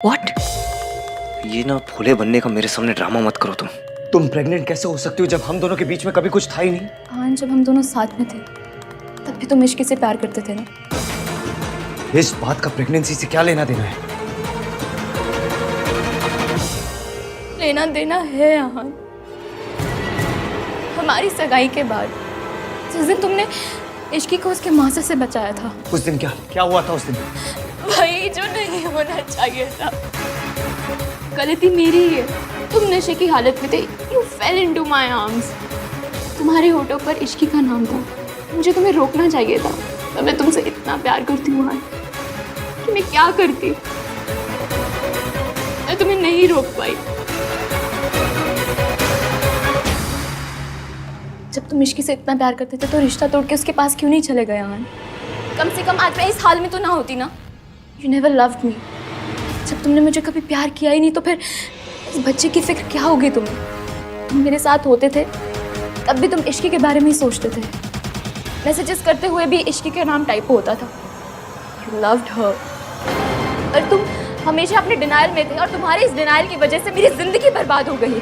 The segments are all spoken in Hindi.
व्हाट? ये ना भोले बनने का मेरे सामने ड्रामा मत करो तुम प्रेग्नेंट कैसे हो सकती हो जब हम दोनों के बीच में कभी कुछ था ही नहीं? हाँ, जब हम दोनों साथ में थे तब भी तुम इश्क से प्यार करते थे ना। इस बात का प्रेगनेंसी से क्या लेना देना है? लेना देना है आहान। हमारी सगाई के बाद जिस दिन तुमने इश्की को उसके मासा से बचाया था, उस दिन क्या हुआ था उस दिन? वही जो नहीं होना चाहिए था। गलती मेरी ही है। तुम नशे की हालत में थे। You fell into my arms। तुम्हारे होठों पर इश्की का नाम था। मुझे तुम्हें रोकना चाहिए था। तो मैं तुमसे इतना प्यार करती हूँ आहान कि मैं क्या करती। मैं तुम्हें नहीं रोक पाई। जब तुम इश्की से इतना प्यार करते थे तो रिश्ता तोड़ के उसके पास क्यों नहीं चले गए आहान? कम से कम आज मैं इस हाल में तो ना होती ना। You never loved me। जब तुमने मुझे कभी प्यार किया ही नहीं तो फिर इस बच्चे की फिक्र क्या होगी तुम्हें? तुम मेरे साथ होते थे तब भी तुम इश्की के बारे में ही सोचते थे। मैसेजेस करते हुए भी इश्की के नाम टाइप होता था। You loved her। और तुम हमेशा अपने डिनायल में थे और तुम्हारे इस डिनायल की वजह से मेरी जिंदगी बर्बाद हो गई।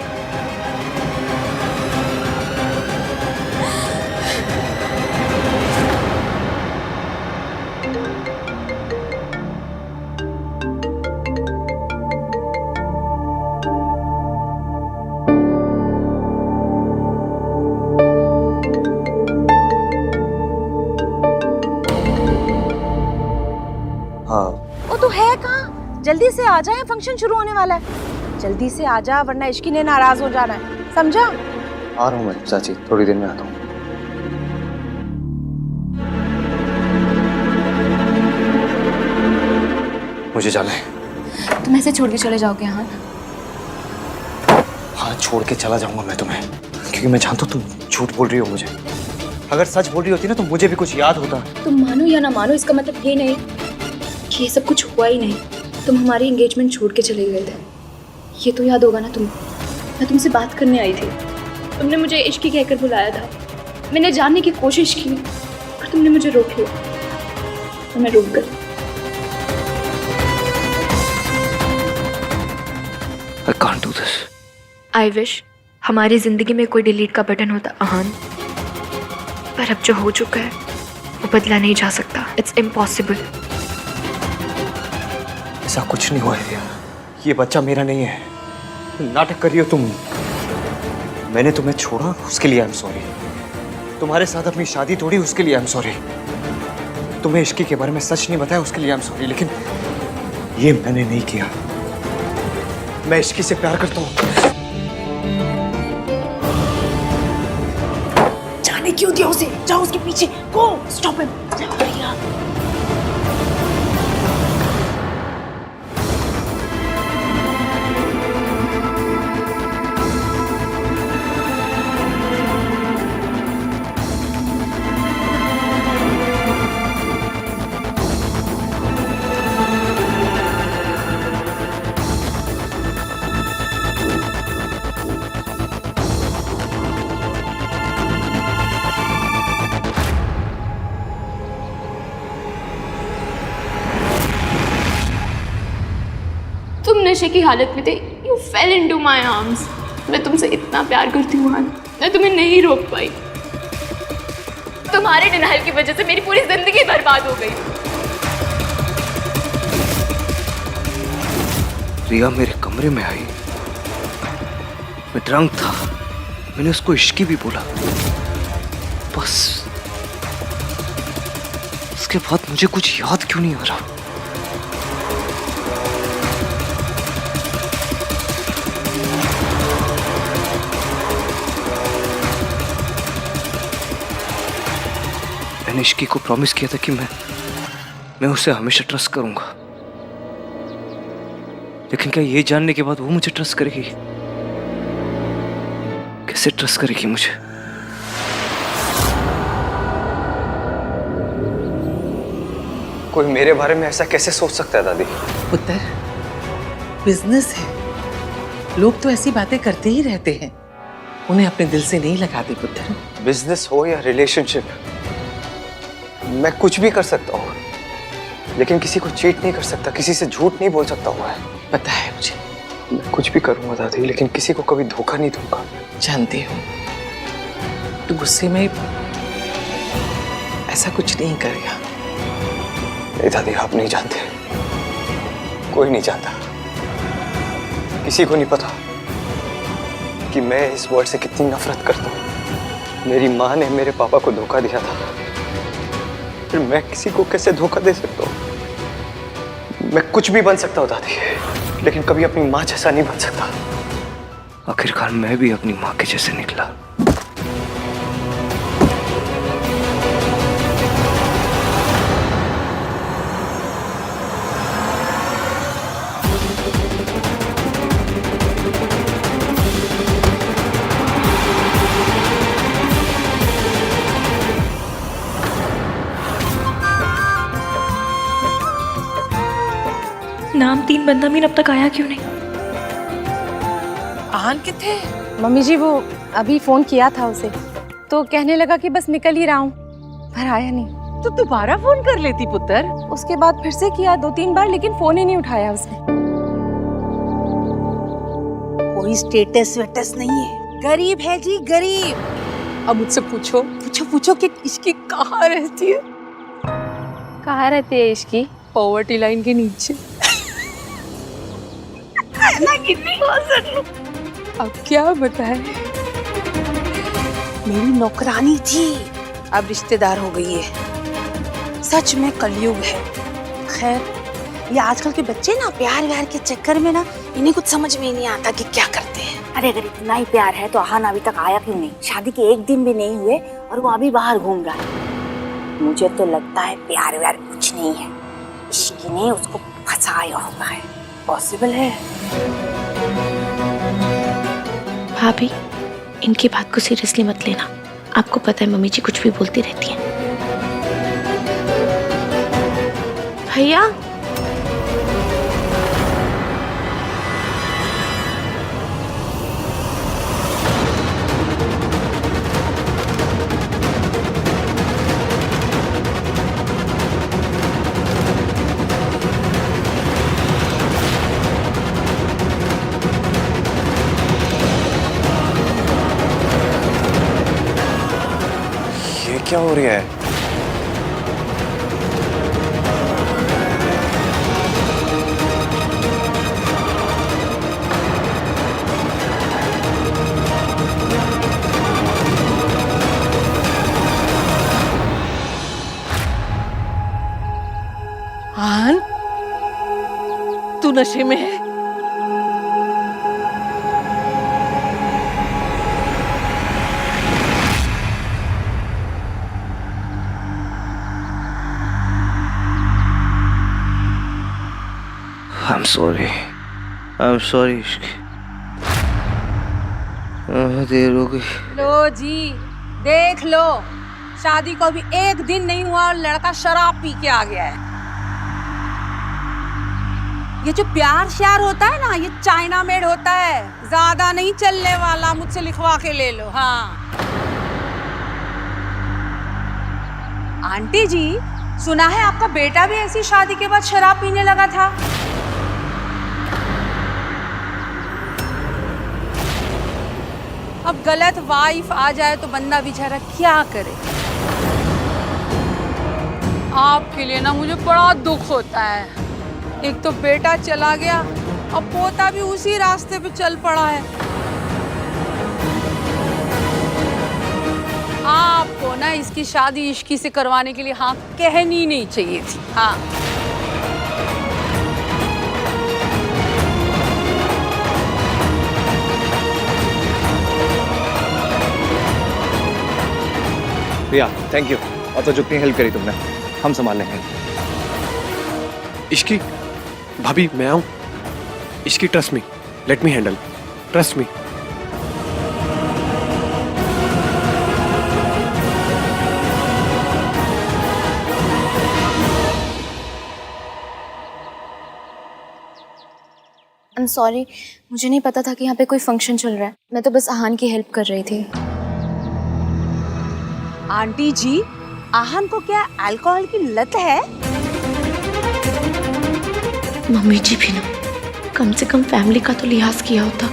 हाँ, वो तो है कहाँ? जल्दी से आ जाए, फंक्शन शुरू होने वाला है। जल्दी से आ जा वरना इश्की ने नाराज हो जाना है, समझा? आ रहा हूँ मैं चाची, थोड़ी देर में आता हूँ। मुझे जाना है। तुम ऐसे छोड़ के चले जाओगे आहान? हाँ, छोड़ के चला जाऊंगा मैं तुम्हें, क्योंकि मैं जानता हूँ तुम झूठ बोल रही हो मुझे। अगर सच बोल रही होती ना तो मुझे भी कुछ याद होता। तुम मानो या ना मानो, इसका मतलब ये नहीं कि ये सब कुछ हुआ ही नहीं। तुम हमारी एंगेजमेंट छोड़ के चले गए थे, ये तो याद होगा ना तुम्हें। मैं तुमसे बात करने आई थी, तुमने मुझे इश्की कहकर बुलाया था। मैंने जानने की कोशिश की और तुमने मुझे रोक लिया तो मैं रुक गई। I can't do this। I wish हमारी जिंदगी में कोई डिलीट का बटन होता आहान, पर अब जो हो चुका है वो बदला नहीं जा सकता। It's impossible. ऐसा कुछ नहीं हुआ है, ये बच्चा मेरा नहीं है। नाटक कर रही हो तुम। मैंने तुम्हें छोड़ा उसके लिए आई एम सॉरी। तुम्हारे साथ अपनी शादी तोड़ी उसके लिए आई एम सॉरी। तुम्हें इश्की के बारे में सच नहीं बताया उसके लिए आई एम सॉरी। लेकिन ये मैंने नहीं किया। मैं इश्की से प्यार करता हूँ। जाने क्यों दिया उसे? जाओ उसके पीछे, गो स्टॉप हिम। तुम नशे की हालत में थे। You fell into my arms। मैं तुमसे इतना प्यार करती हूँ आहान, मैं तुम्हें नहीं रोक पाई। तुम्हारे डिनायल की वजह से मेरी पूरी जिंदगी बर्बाद हो गई। रिया मेरे कमरे में आई, मैं ड्रंक था। मैंने उसको इश्की भी बोला, बस उसके बाद मुझे कुछ याद क्यों नहीं आ रहा। मैंने इश्की को प्रॉमिस किया था कि मैं उसे हमेशा ट्रस्ट करूंगा। लेकिन क्या ये जानने के बाद वो मुझे ट्रस्ट करेगी? कैसे ट्रस्ट करेगी मुझे? कोई मेरे बारे में ऐसा कैसे सोच सकता है दादी? पुत्र, बिजनेस है, लोग तो ऐसी बातें करते ही रहते हैं, उन्हें अपने दिल से नहीं लगाते पुत्र। बिजनेस हो या रिलेशनशिप, मैं कुछ भी कर सकता हूँ, लेकिन किसी को चीट नहीं कर सकता, किसी से झूठ नहीं बोल सकता हूँ मैं। पता है मुझे, मैं कुछ भी करूंगा दादी, लेकिन किसी को कभी धोखा नहीं दूंगा। जानती हूँ तू गुस्से में ऐसा कुछ नहीं करेगा। नहीं दादी, आप नहीं जानते, कोई नहीं जानता, किसी को नहीं पता कि मैं इस वर्ल्ड से कितनी नफरत करता हूँ। मेरी माँ ने मेरे पापा को धोखा दिया था, फिर मैं किसी को कैसे धोखा दे सकता हूँ? मैं कुछ भी बन सकता हूँ दादी, लेकिन कभी अपनी माँ जैसा नहीं बन सकता। आखिरकार मैं भी अपनी माँ के जैसे निकला। नाम 3 बंदा मीन अब तक आया क्यों नहीं? आहान किथे? मम्मी जी वो अभी फोन किया था उसे, तो कहने लगा कि बस निकल ही रहा हूँ, पर आया नहीं। तो दोबारा फोन कर लेती पुत्र। उसके बाद फिर से किया 2-3 बार, लेकिन फोन ही नहीं उठाया उसने। कोई स्टेटस वेटस नहीं है, गरीब है जी गरीब। अब मुझसे पूछो पूछो पूछो कि इसकी कहाँ रहती है? कहाँ रहती है इसकी? पॉवर्टी लाइन के नीचे। अब क्या बताए? मेरी नौकरानी थी, अब रिश्तेदार हो गई है। सच में कलयुग है। खैर, ये आजकल के बच्चे ना प्यार व्यार के चक्कर में ना इन्हें कुछ समझ में नहीं आता कि क्या करते हैं। अरे अगर इतना ही प्यार है तो आहान अभी तक आया क्यों नहीं? शादी के 1 दिन भी नहीं हुए और वो अभी बाहर घूम रहा है। मुझे तो लगता है प्यार व्यार कुछ नहीं है, इश्क ने उसको फंसाया होता है। पॉसिबल है। भाभी, इनकी बात को सीरियसली मत लेना। आपको पता है मम्मी जी कुछ भी बोलती रहती हैं। भैया, ये क्या हो रहा है? आहान, तू नशे में है? I'm sorry. I'm sorry. देर हो गई। लो जी, देख लो, शादी को अभी 1 दिन नहीं हुआ और लड़का शराब पी के आ गया है। ये जो प्यार श्यार होता है ना, ये चाइना मेड होता है, ज्यादा नहीं चलने वाला। मुझसे लिखवा के ले लो। हाँ आंटी जी, सुना है आपका बेटा भी ऐसी शादी के बाद शराब पीने लगा था। अब गलत वाइफ आ जाए तो बंदा बेचारा क्या करे। आपके लिए ना मुझे बड़ा दुख होता है। एक तो बेटा चला गया, अब पोता भी उसी रास्ते पे चल पड़ा है। आपको ना इसकी शादी इश्की से करवाने के लिए हाँ कहनी नहीं चाहिए थी। हाँ भैया थैंक यू, और तो जितनी हेल्प करी तुमने, हम संभाल लेंगे। इश्की भाभी, मैं आऊं? Ishki trust me, let me handle, trust me. I am sorry, मुझे नहीं पता था कि यहाँ पे कोई फंक्शन चल रहा है। मैं तो बस आहान की हेल्प कर रही थी। आंटी जी, आहान को क्या अल्कोहल की लत है? मम्मी जी भी ना कम से कम फैमिली का तो लिहाज किया होता।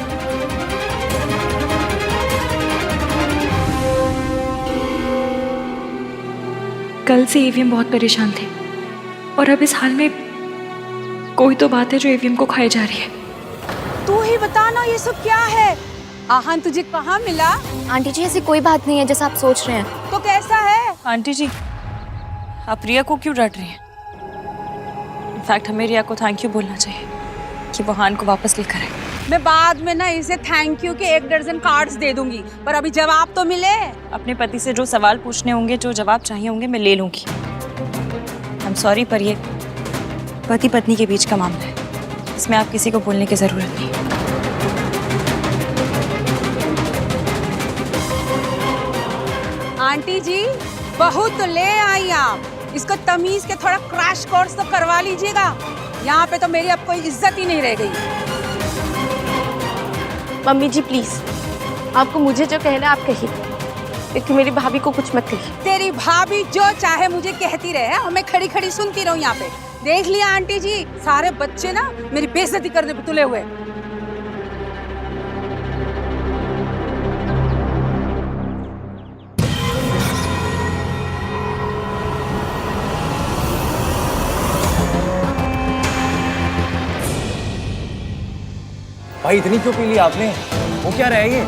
कल से एवीएम बहुत परेशान थे और अब इस हाल में कोई तो बात है जो एवीएम को खाई जा रही है। तू ही बता ना ये सब क्या है? आहान तुझे कहाँ मिला? आंटी जी ऐसी कोई बात नहीं है जैसा आप सोच रहे हैं। तो कैसा है? आंटी जी, आप रिया को क्यों डांट रही हैं? इनफैक्ट हमें रिया को थैंक यू बोलना चाहिए कि वो हान को वापस लेकर आए। मैं बाद में ना इसे थैंक यू के 1 दर्जन कार्ड्स दे दूंगी, पर अभी जवाब तो मिले। अपने पति से जो सवाल पूछने होंगे, जो जवाब चाहिए होंगे, मैं ले लूंगी। आई एम सॉरी, पर ये पति पत्नी के बीच का मामला है, इसमें आप किसी को बोलने की जरूरत नहीं। आंटी जी, बहू तो ले आई आप, इसको तमीज के थोड़ा क्रैश कोर्स तो करवा लीजिएगा। यहाँ पे तो मेरी अब कोई इज्जत ही नहीं रह गई। मम्मी जी प्लीज, आपको मुझे जो कहना है आप कहिए, लेकिन मेरी भाभी को कुछ मत कहिए। तेरी भाभी जो चाहे मुझे कहती रहे और मैं खड़ी खड़ी सुनती रहूं यहाँ पे। देख लिया आंटी जी, सारे बच्चे ना मेरी बेइज्जती करने पे तुले हुए। भाई इतनी क्यों पी ली आपने? वो क्या रहा है ये?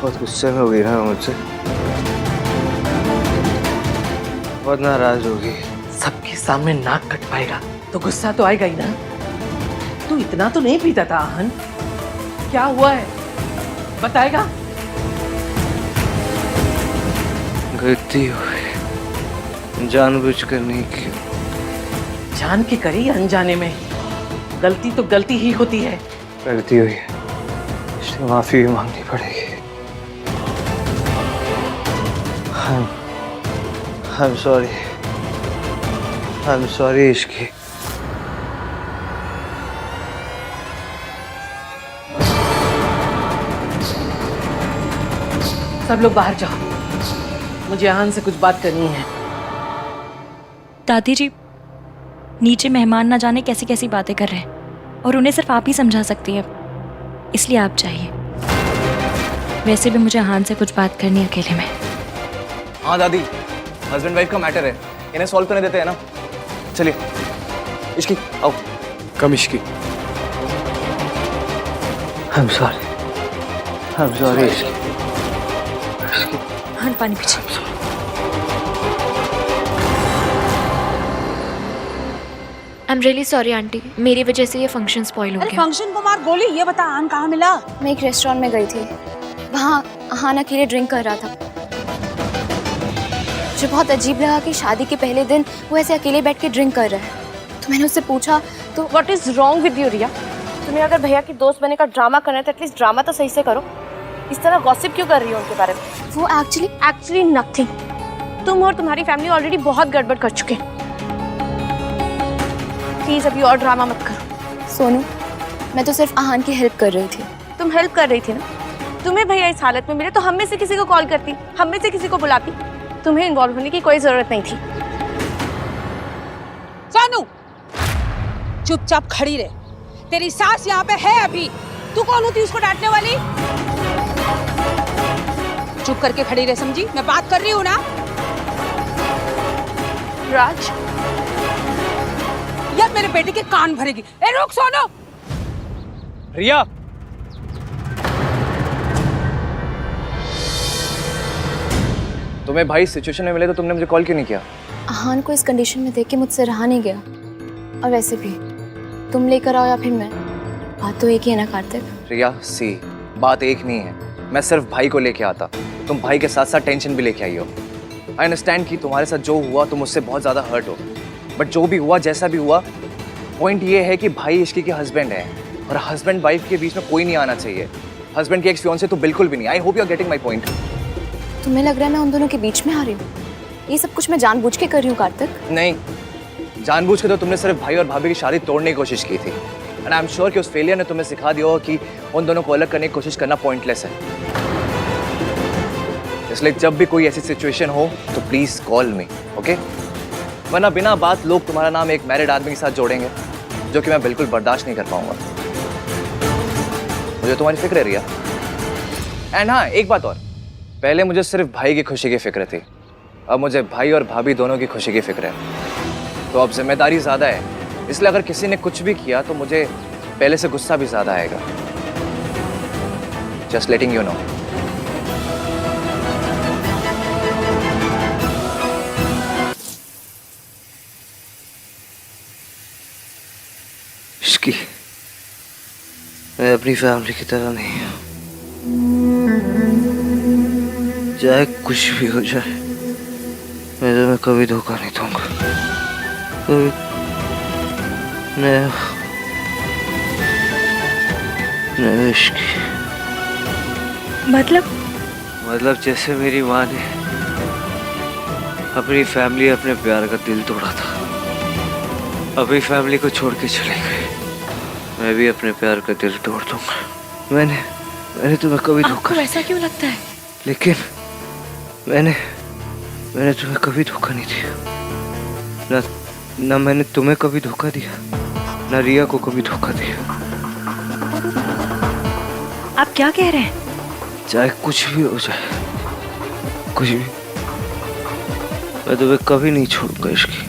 बहुत गुस्से में हो गई ना मुझसे, बहुत नाराज होगी। सबके सामने नाक कटवाएगा तो गुस्सा तो आएगा ही ना। तू इतना तो नहीं पीता था आहन, क्या हुआ है बताएगा? गलती हुई, जानबूझकर नहीं की। जान के करी या अनजाने में, गलती तो गलती ही होती है। गलती हुई है, इसलिए माफी भी मांगनी पड़ेगी। I'm sorry, I'm sorry Ishki. सब लोग बाहर जाओ, मुझे आहन से कुछ बात करनी है। दादी जी, नीचे मेहमान ना जाने कैसी कैसी बातें कर रहे हैं और उन्हें सिर्फ आप ही समझा सकती हैं, इसलिए आप जाइए। वैसे भी मुझे हान से कुछ बात करनी है अकेले में। हाँ दादी, हस्बैंड वाइफ का मैटर है, इन्हें सॉल्व करने देते हैं ना। चलिए इश्की आओ। कम Ishki. I'm sorry, I'm sorry Ishki. हान पानी पीछे। आई एम रियली सॉरी आंटी, मेरी वजह से ये फंक्शन स्पॉइल हो अरे गया। फंक्शन को मार गोली, ये बता आहान कहाँ मिला? मैं एक रेस्टोरेंट में गई थी, वहाँ आहान अकेले ड्रिंक कर रहा था। मुझे बहुत अजीब लगा कि शादी के पहले दिन वो ऐसे अकेले बैठ के ड्रिंक कर रहा है, तो मैंने उससे पूछा तो what is wrong with you Riya? तुम्हें अगर भैया की दोस्त बनने का ड्रामा करना है तो एटलीस्ट ड्रामा तो सही से करो। इस तरह गॉसिप क्यों कर रही हो उनके बारे में? वो एक्चुअली नथिंग। तुम और तुम्हारी फैमिली ऑलरेडी बहुत गड़बड़ कर चुके हैं। प्लीज अभी और ड्रामा मत करो। सोनू, मैं तो सिर्फ आहान की हेल्प कर रही थी। तुम हेल्प कर रही थी ना? तुम्हें भैया इस हालत में मिले तो हम में से किसी को कॉल करती, हम में से किसी को बुलाती। तुम्हें इन्वॉल्व होने की कोई जरूरत नहीं थी। सोनू, चुपचाप खड़ी रहे, तेरी सास यहाँ पे है अभी। तू कौन होती उसको डांटने वाली? चुप करके खड़ी रहे, समझी? मैं बात कर रही हूँ ना। राज, यार मेरे बेटे के कान भरेगी। ए रुक सोनू। रिया, तुम्हें भाई सिचुएशन में मिले तो तुमने मुझे कॉल क्यों नहीं किया? आहान को इस कंडीशन में देख के मुझसे रहा नहीं गया, और वैसे भी तुम लेकर आओ या फिर मैं, बात तो एक ही है ना कार्तिक। रिया सी, बात एक नहीं है। मैं सिर्फ भाई को लेके आता, तुम भाई के साथ साथ टेंशन भी लेके आई हो। आई अंडरस्टैंड कि तुम्हारे साथ जो हुआ तुम उससे बहुत ज़्यादा हर्ट हो, बट जो भी हुआ जैसा भी हुआ, पॉइंट ये है कि भाई इश्की के हस्बैंड है और हस्बैंड वाइफ के बीच में कोई नहीं आना चाहिए। हस्बैंड के एक्स फियांसे तो बिल्कुल भी नहीं। I hope you are getting my point. तुम्हें लग रहा है मैं उन दोनों के बीच में आ रही हूँ? ये सब कुछ मैं जानबूझ के कर रही हूँ कार्तिक। नहीं, जानबूझ के तो तुमने सिर्फ भाई और भाभी की शादी तोड़ने की कोशिश की थी, एंड आई एम श्योर कि उस फेलियर ने तुम्हें सिखा दिया होगा कि उन दोनों को अलग करने की कोशिश करना पॉइंटलेस है। इसलिए जब भी कोई ऐसी सिचुएशन हो तो प्लीज कॉल मी, ओके? वरना बिना बात लोग तुम्हारा नाम एक मैरिड आदमी के साथ जोड़ेंगे, जो कि मैं बिल्कुल बर्दाश्त नहीं कर पाऊंगा। मुझे तुम्हारी फिक्र है रिया। एंड हाँ, एक बात और, पहले मुझे सिर्फ भाई की खुशी की फिक्र थी, अब मुझे भाई और भाभी दोनों की खुशी की फिक्र है। तो अब जिम्मेदारी ज़्यादा है, इसलिए अगर किसी ने कुछ भी किया तो मुझे पहले से गुस्सा भी ज़्यादा आएगा। Just letting you know. Ishki, मैं अपनी फैमिली की तरह नहीं हूँ। चाहे कुछ भी हो जाए, मैं तुम्हें कभी धोखा नहीं दूंगा। कभी नहीं इश्की। मतलब जैसे मेरी माँ ने अपनी फैमिली, अपने प्यार का दिल तोड़ा था, अपनी फैमिली को छोड़ के चले गए, मैं भी अपने प्यार का दिल तोड़ दूंगा। मैंने तुम्हें कभी धोखा। आपको ऐसा क्यों लगता है? लेकिन मैंने तुम्हें कभी धोखा नहीं दिया। ना मैंने तुम्हें कभी धोखा दिया, ना रिया को कभी धोखा दिया। आप क्या कह रहे हैं? चाहे कुछ भी हो जाए, कुछ भी, मैं तुम्हें कभी नहीं छोड़ूंगा इश्की,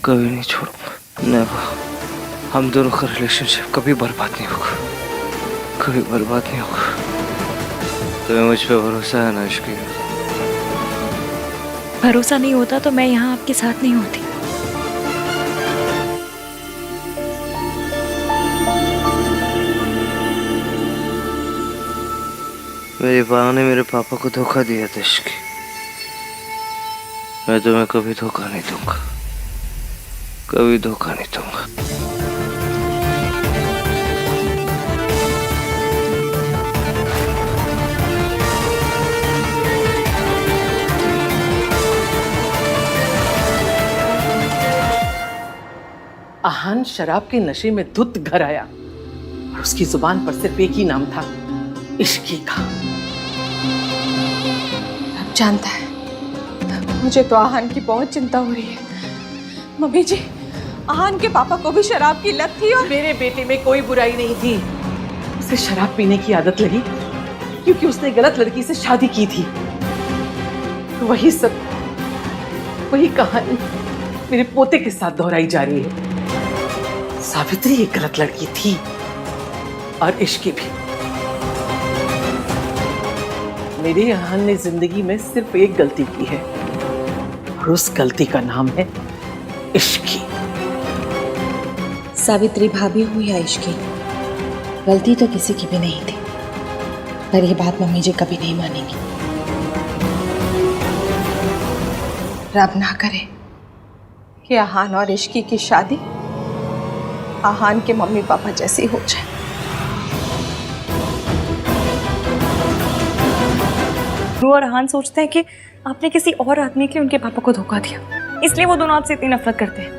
कभी नहीं छोड़ूंगा। नेवर। हम दोनों का रिलेशनशिप कभी बर्बाद नहीं होगा, कभी बर्बाद नहीं होगा। तुम्हें मुझ पे भरोसा है ना इश्की? भरोसा नहीं होता तो मैं यहाँ आपके साथ नहीं होती। मेरी माँ ने मेरे पापा को धोखा दिया था इश्की, मैं तुम्हें कभी धोखा नहीं दूंगा, कभी धोखा नहीं दूंगा। आहान शराब के नशे में धुत घर आया और उसकी जुबान पर सिर्फ एक ही नाम था, इश्की का। अब जानता है, मुझे तो आहान की बहुत चिंता हो रही है। मम्मी जी, आहान के पापा को भी शराब की लत थी और मेरे बेटे में कोई बुराई नहीं थी। उसे शराब पीने की आदत लगी क्योंकि उसने गलत लड़की से शादी की थी। वही सब, वही कहानी मेरे पोते के साथ दोहराई जा रही है। सावित्री एक गलत लड़की थी और इश्की भी। मेरे आहान ने जिंदगी में सिर्फ एक गलती की है और उस गलती का नाम है इश्की। सावित्री भाभी हुई या इश्की, गलती तो किसी की भी नहीं थी, पर यह बात मम्मी जी कभी नहीं मानेंगी। रब ना करे कि आहान और इश्की की शादी आहान के मम्मी पापा जैसी हो जाए। रू और आहान सोचते हैं कि आपने किसी और आदमी के लिए उनके पापा को धोखा दिया, इसलिए वो दोनों आपसे इतनी नफरत करते हैं।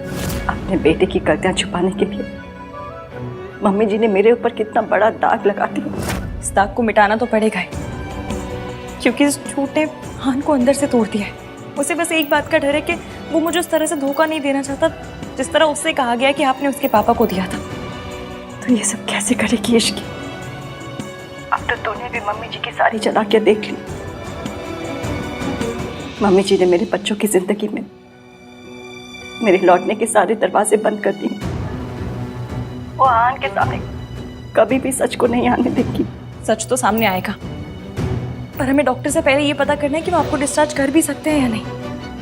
अपने बेटे की गलतियां छुपाने के लिए मम्मी जी ने मेरे ऊपर कितना बड़ा दाग लगा दिया। इस दाग को मिटाना तो पड़ेगा ही, क्योंकि इस झूठ ने आहान को अंदर से तोड़ दिया है। उसे बस एक बात का डर है कि वो मुझे उस तरह से धोखा नहीं देना चाहता जिस तरह उससे कहा गया कि आपने उसके पापा को दिया था। तो ये सब कैसे करेगी इश्की? अब तो तूने भी मम्मी जी की सारी चालाकियां देख ली। मम्मी जी ने मेरे बच्चों की जिंदगी में मेरे लौटने के सारे दरवाजे बंद कर दिए। वो आहान के सामने कभी भी सच को नहीं आने देगी। सच तो सामने आएगा, पर हमें डॉक्टर से पहले ये पता करना है कि वो आपको डिस्चार्ज कर भी सकते हैं या नहीं।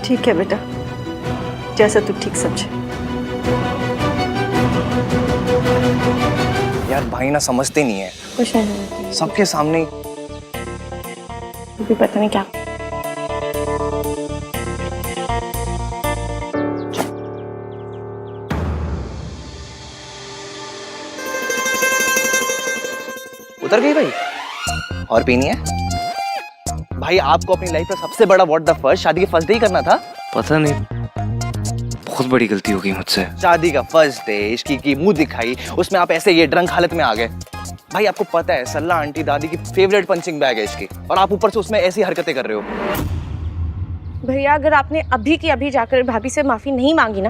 ठीक है बेटा, जैसा तू ठीक समझे। यार भाई ना समझते नहीं है, कुछ नहीं, सबके सामने भी पता नहीं क्या। उतर गई भाई? और पीनी है? भाई आपको अपनी लाइफ में सबसे बड़ा व्हाट द फर्स्ट शादी के फर्स्ट डे ही करना था। पता नहीं, बहुत बड़ी गलती हो गई मुझसे। शादी का फर्स्ट डे, इश्की की मुंह दिखाई, उसमें आप ऐसे ये ड्रंक हालत में आ गए। भाई आपको पता है सल्ला आंटी दादी की फेवरेट पंचिंग बैग है इसकी, और आप ऊपर से उसमें ऐसी हरकतें कर रहे हो। भैया अगर आपने अभी की अभी जाकर भाभी से माफी नहीं मांगी ना,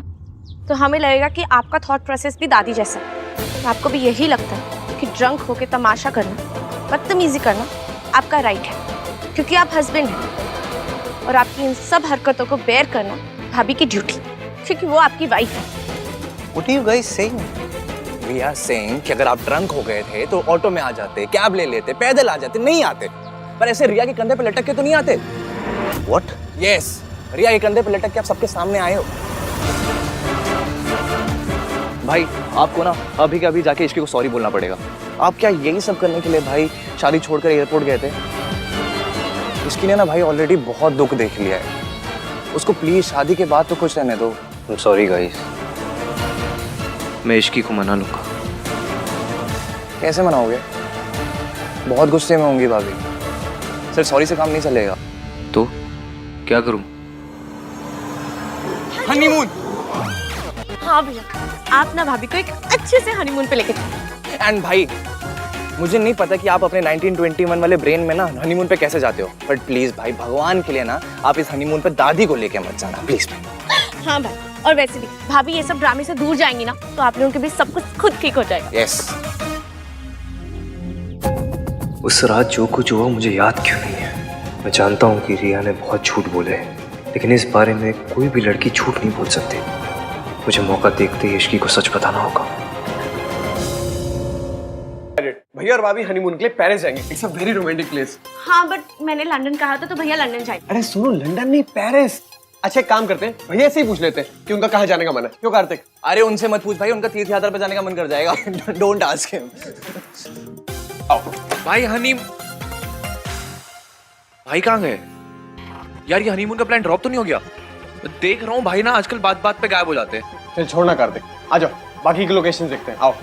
तो हमें लगेगा कि आपका थॉट प्रोसेस भी दादी जैसा है। आपको भी यही लगता है क्योंकि ड्रंक होके तमाशा करना, बदतमीजी करना आपका राइट है, क्योंकि आप हस्बैंड हैं। और आपकी इन सब हरकतों को बेयर करना भाभी की ड्यूटी, क्योंकि वो आपकी वाइफ है। What are you guys saying? We are saying कि अगर आप ड्रंक हो गए थे तो ऑटो में आ जाते, कैब ले लेते, पैदल आ जाते, नहीं आते। पर ऐसे रिया के कंधे पे लटक के तो नहीं आते। What? Yes, रिया के कंधे पे लटक के आप सबके सामने आए हो। भाई आपको ना अभी के अभी जाके इश्की को सॉरी बोलना पड़ेगा। आप क्या यही सब करने के लिए भाई शादी छोड़कर एयरपोर्ट गए थे? इश्की ने ना भाई ऑलरेडी बहुत दुख देख लिया है, उसको प्लीज शादी के बाद तो खुश रहने दो। I'm sorry guys। मैं इश्की को मना लूंगा। कैसे मनाओगे? बहुत गुस्से में होंगी भाभी। सिर्फ सॉरी से काम नहीं चलेगा। तो क्या करूं? हनीमून। हाँ भैया, आप ना भाभी को एक अच्छे से हनीमून पे लेके चलो। एंड भाई मुझे नहीं पता कि आप अपने 1921 वाले ब्रेन में ना हनीमून पे कैसे जाते हो, बट प्लीज भाई भगवान के लिए ना आप इस हनीमून पे दादी को लेके मत जाना प्लीज भाई। हाँ भाई, और वैसे भी भाभी ये सब ड्रामे से दूर जाएंगी ना तो आप लोगों के बीच सब कुछ खुद ठीक हो जाएगा। यस। उस रात जो कुछ हुआ मुझे याद क्यों नहीं है? मैं जानता हूँ कि रिया ने बहुत झूठ बोले, लेकिन इस बारे में कोई भी लड़की झूठ नहीं बोल सकती। मुझे मौका देखते ही इश्की को सच बताना होगा। भैया और भाभी हनीमून के लिए पेरिस जाएंगे। It's a very romantic place. हाँ बट मैंने लंदन कहा था तो भैया लंदन जाएंगे। अरे सुनो, लंदन नहीं पेरिस। अच्छा एक काम करते हैं, भैया से ही पूछ लेते हैं कि उनका कहाँ जाने का मन है। क्यों कार्तिक? अरे उनसे मत पूछ भाई, उनका तीर्थ यात्रा पे जाने का मन कर जाएगा। Don't ask him. भाई भाई कहाँ गए यार? ये हनीमून का प्लान ड्रॉप तो नहीं हो गया? देख रहा हूँ भाई ना आजकल बात बात पे गायब हो जाते हैं। चल छोड़ना कार्तिक, आ जाओ बाकी की लोकेशन देखते हैं। आओ।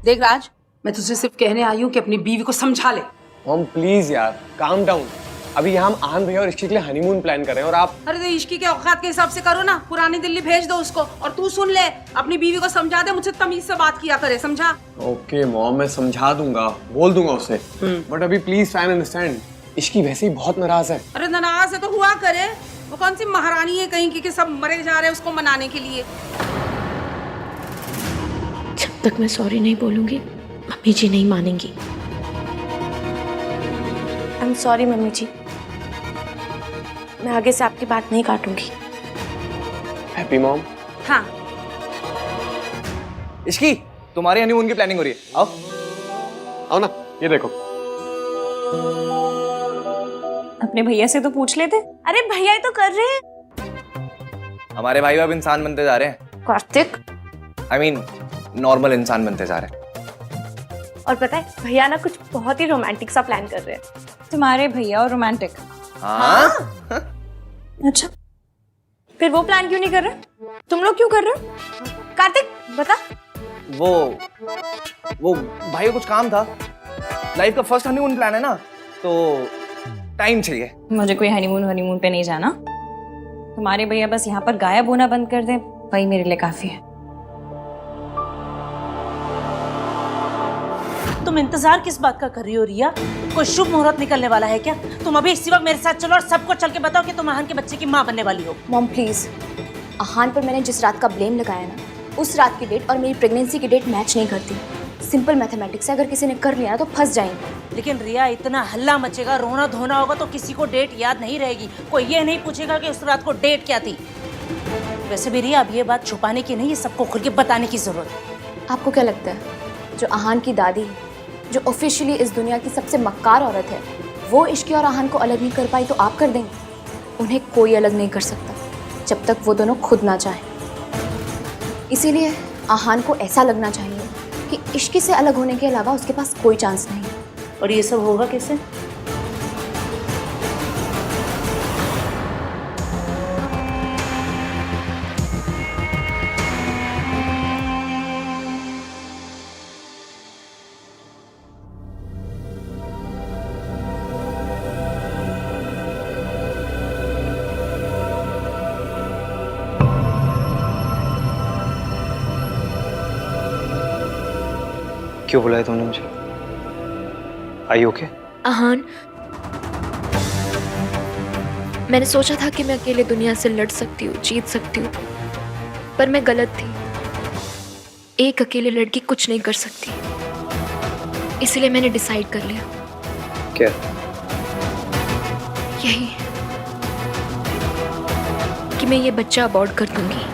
देख राज, मैं तुझसे सिर्फ कहने आई हूँ कि अपनी बीवी को समझा ले। मॉम प्लीज यार काम डाउन। अभी यहाँ हम आन भैया और इश्की के लिए हनीमून प्लान कर रहे हैं और आप। अरे तो इश्की के औकात के हिसाब से करो ना, पुरानी दिल्ली भेज दो उसको। और तू सुन ले, अपनी बीवी को समझा दे, मुझसे तमीज से बात किया करे, समझा? ओके मॉम, मैं समझा दूंगा, बोल दूंगा उससे। बट अभी please try and understand, Ishki वैसे ही बहुत नाराज है। अरे नाराज है तो हुआ करे, वो कौन सी महारानी है कहीं की कि सब मरे जा रहे हैं उसको मनाने के लिए। जब तक मैं सॉरी नहीं बोलूंगी मम्मी जी नहीं मानेंगी। आई एम सॉरी मम्मी जी, मैं आगे से आपकी बात नहीं काटूंगी। Happy mom. हाँ इश्की, तुम्हारे हनीमून की प्लानिंग हो रही है। आओ आओ ना, ये देखो। अपने भैया से तो पूछ लेते। अरे भैया ही तो कर रहे हैं। हमारे भाई अब इंसान बनते जा रहे हैं। कार्तिक, आई मीन नॉर्मल इंसान बनते जा रहे हैं। और पता है भैया ना कुछ बहुत ही रोमांटिक सा प्लान कर रहे हैं। तुम्हारे भैया और रोमांटिक? हाँ? अच्छा, फिर वो प्लान क्यों नहीं कर रहे? तुम लोग क्यों कर रहे हो? कार्तिक बता। वो भाई को कुछ काम था, लाइफ का फर्स्ट हनीमून प्लान है ना, तो टाइम चाहिए। मुझे कोई हनीमून पे नहीं जाना। तुम्हारे भैया बस यहाँ पर गायब होना बंद कर दें, वही मेरे लिए काफी है। तुम इंतजार किस बात का कर रही हो रिया? कोई शुभ मुहूर्त निकलने वाला है क्या? तुम अभी इसी वक्त मेरे साथ चलो और सबको चल के बताओ कि तुम आहान के बच्चे की माँ बनने वाली हो। मॉम प्लीज, आहान पर मैंने जिस रात का ब्लेम लगाया ना, उस रात की डेट और मेरी प्रेगनेंसी की डेट मैच नहीं करती। सिंपल मैथमेटिक्स है, अगर किसी ने कर लिया ना तो फंस जाएंगे। लेकिन रिया, इतना हल्ला मचेगा, रोना धोना होगा तो किसी को डेट याद नहीं रहेगी। कोई ये नहीं पूछेगा कि उस रात को डेट क्या थी। वैसे भी रिया, अब ये बात छुपाने की नहीं, ये सबको खुल के बताने की जरूरत है। आपको क्या लगता है, जो आहान की दादी, जो ऑफिशियली इस दुनिया की सबसे मक्कार औरत है, वो इश्की और आहान को अलग नहीं कर पाई तो आप कर देंगे? उन्हें कोई अलग नहीं कर सकता जब तक वो दोनों खुद ना चाहें। इसीलिए आहान को ऐसा लगना चाहिए कि इश्की से अलग होने के अलावा उसके पास कोई चांस नहीं। और ये सब होगा कैसे? क्यों बुलाया तुमने मुझे? आई ओके? आहान, मैंने सोचा था कि मैं अकेले दुनिया से लड़ सकती हूँ, जीत सकती हूँ, पर मैं गलत थी। एक अकेले लड़की कुछ नहीं कर सकती, इसलिए मैंने डिसाइड कर लिया। क्या? यही कि मैं ये बच्चा अबॉर्ट कर दूंगी।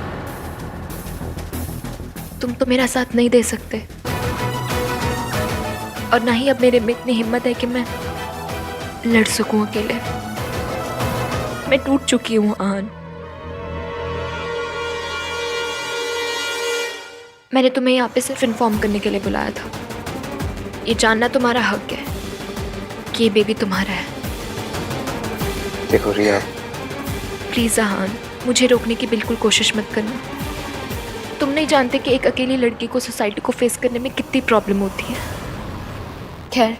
तुम तो मेरा साथ नहीं दे सकते, और ना ही अब मेरे में इतनी हिम्मत है कि मैं लड़ सकूं अकेले। मैं टूट चुकी हूं आन। मैंने तुम्हें यहाँ पे सिर्फ इन्फॉर्म करने के लिए बुलाया था। ये जानना तुम्हारा हक है कि ये बेबी तुम्हारा है। देखो रिया, प्लीज आहान, मुझे रोकने की बिल्कुल कोशिश मत करना। तुम नहीं जानते कि एक अकेली लड़की को सोसाइटी को फेस करने में कितनी प्रॉब्लम होती है। खैर,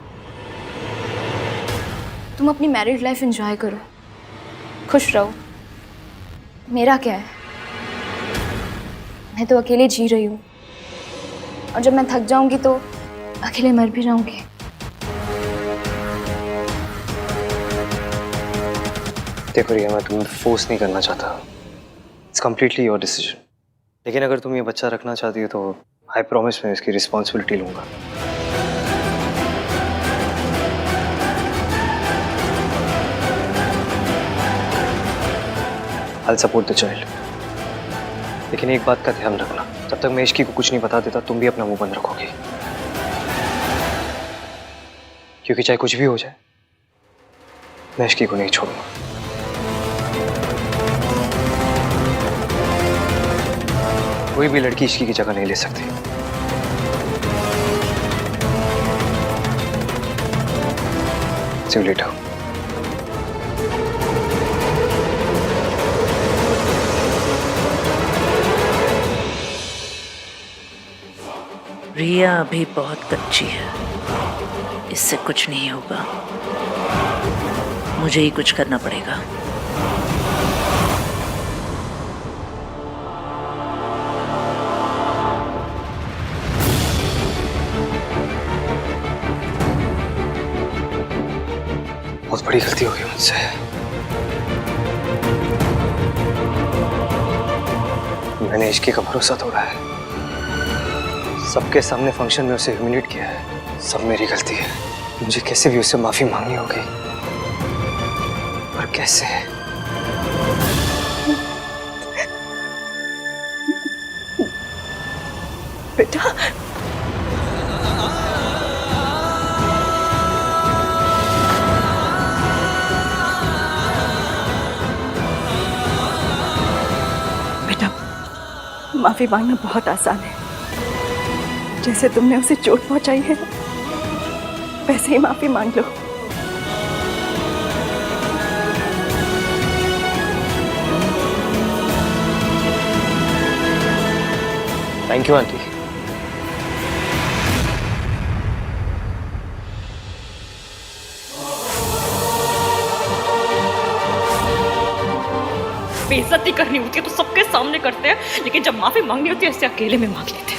तुम अपनी मैरिड लाइफ एंजॉय करो, खुश रहो। मेरा क्या है, मैं तो अकेले जी रही हूँ, और जब मैं थक जाऊंगी तो अकेले मर भी जाऊंगी। देखो रिया, मैं तुम्हें फोर्स नहीं करना चाहता। It's completely your decision. लेकिन अगर तुम ये बच्चा रखना चाहती हो तो आई प्रॉमिस मैं इसकी रिस्पॉन्सिबिलिटी लूंगा। I'll support the child. लेकिन एक बात का ध्यान रखना, जब तक मैं इश्की को कुछ नहीं बता देता तुम भी अपना मुंह बंद रखोगी, क्योंकि चाहे कुछ भी हो जाए मैं इश्की को नहीं छोड़ूंगा। कोई भी लड़की इश्की की जगह नहीं ले सकती। See you later. रिया अभी बहुत कच्ची है, इससे कुछ नहीं होगा। मुझे ही कुछ करना पड़ेगा। बहुत बड़ी गलती हो गई मुझसे। मैंने इश्की का भरोसा तोड़ा है, सबके सामने फंक्शन में उसे ह्यूमिलेट किया है। सब मेरी गलती है। मुझे कैसे भी उससे माफी मांगनी होगी, पर कैसे? बेटा, बेटा, माफी मांगना बहुत आसान है। जैसे तुमने उसे चोट पहुंचाई है वैसे ही माफी मांग लो। Thank you aunty. बेइज्जती करनी होती है तो सबके सामने करते हैं, लेकिन जब माफी मांगनी होती है ऐसे अकेले में मांग लेते हैं।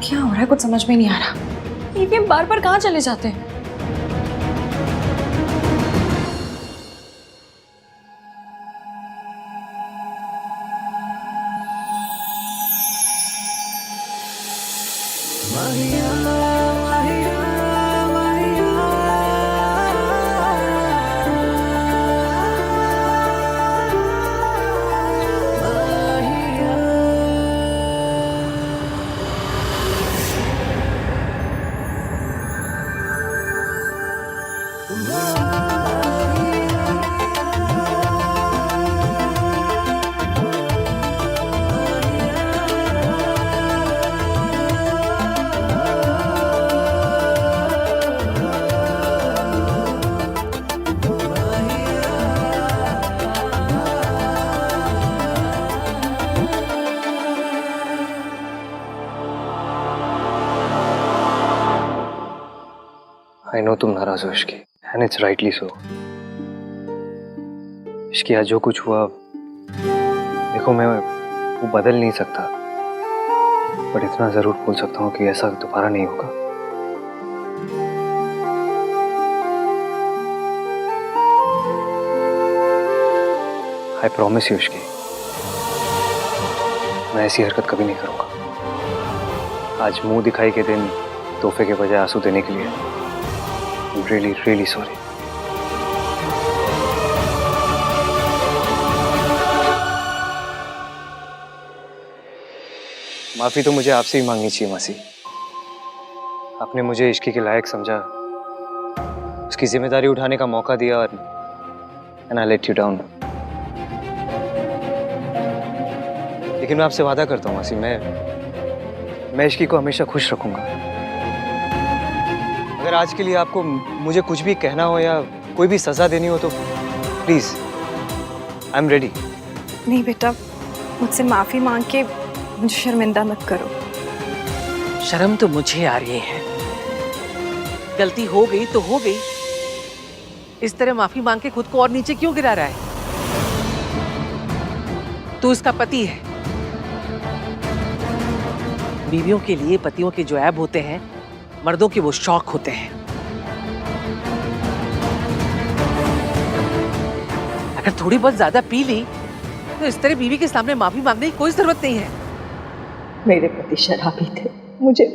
क्या हो रहा है, कुछ समझ में नहीं आ रहा। ये बार बार कहाँ चले जाते हैं? आई नो तुम नाराज हो Ishki, and it's rightly so. Ishki आज जो कुछ हुआ, देखो मैं वो बदल नहीं सकता, पर इतना जरूर बोल सकता हूँ कि ऐसा दोबारा नहीं होगा। आई प्रॉमिस यू इश्की, मैं ऐसी हरकत कभी नहीं करूंगा। आज मुंह दिखाई के दिन तोहफे के बजाय आंसू देने के लिए I'm really, really sorry. माफी तो मुझे आपसे ही मांगनी चाहिए मासी। आपने मुझे इश्की के लायक समझा, उसकी जिम्मेदारी उठाने का मौका दिया और and I let you down. लेकिन मैं आपसे वादा करता हूँ मासी, मैं इश्की को हमेशा खुश रखूंगा। अगर आज के लिए आपको मुझे कुछ भी कहना हो या कोई भी सजा देनी हो तो प्लीज आई एम रेडी। नहीं बेटा, मुझसे माफी मांग के मुझे शर्मिंदा मत करो। शर्म तो मुझे आ रही है। गलती हो गई तो हो गई, इस तरह माफी मांग के खुद को और नीचे क्यों गिरा रहा है? तू इसका पति है। बीवियों के लिए पतियों के जो ऐब होते हैं, मर्दों के वो शौक होते हैं। अगर थोड़ी बहुत ज्यादा पी ली तो इस तरह बीवी के सामने माफी मांगने की कोई जरूरत नहीं है। मेरे पति शराबी थे, मुझे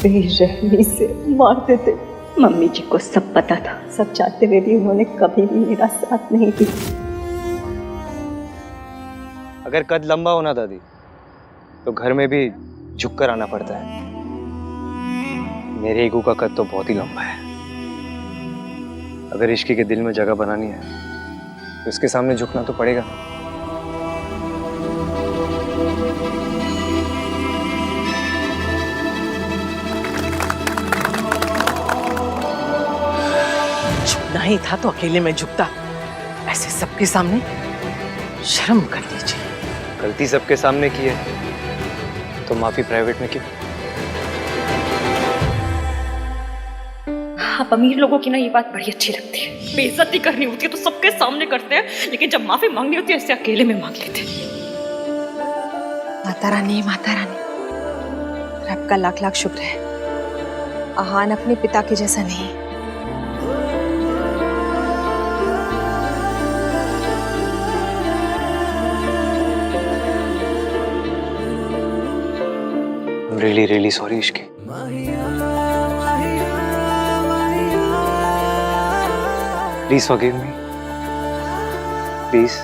बेरहमी से मारते थे। मम्मी जी को सब पता था, सब चाहते हुए भी उन्होंने कभी भी मेरा साथ नहीं दिया। अगर कद लंबा होना दादी तो घर में भी झुककर आना पड़ता है। मेरे ईगो का कद तो बहुत ही लंबा है। अगर इश्की के दिल में जगह बनानी है तो इसके सामने झुकना तो पड़ेगा। झुकना ही था तो अकेले में झुकता, ऐसे सबके सामने शर्म कर लीजिए। गलती सबके सामने की है तो माफी प्राइवेट में क्यों? आप अमीर लोगों की ना ये बात बड़ी अच्छी लगती है। बेइज्जती करनी होती है तो सबके सामने करते हैं, लेकिन जब माफी मांगनी होती है ऐसे अकेले में मांग लेते हैं। माता रानी, माता रानी, रब का लाख लाख शुक्र है, आहान अपने पिता के जैसा नहीं। Really really sorry Ishki. Please forgive me. Please.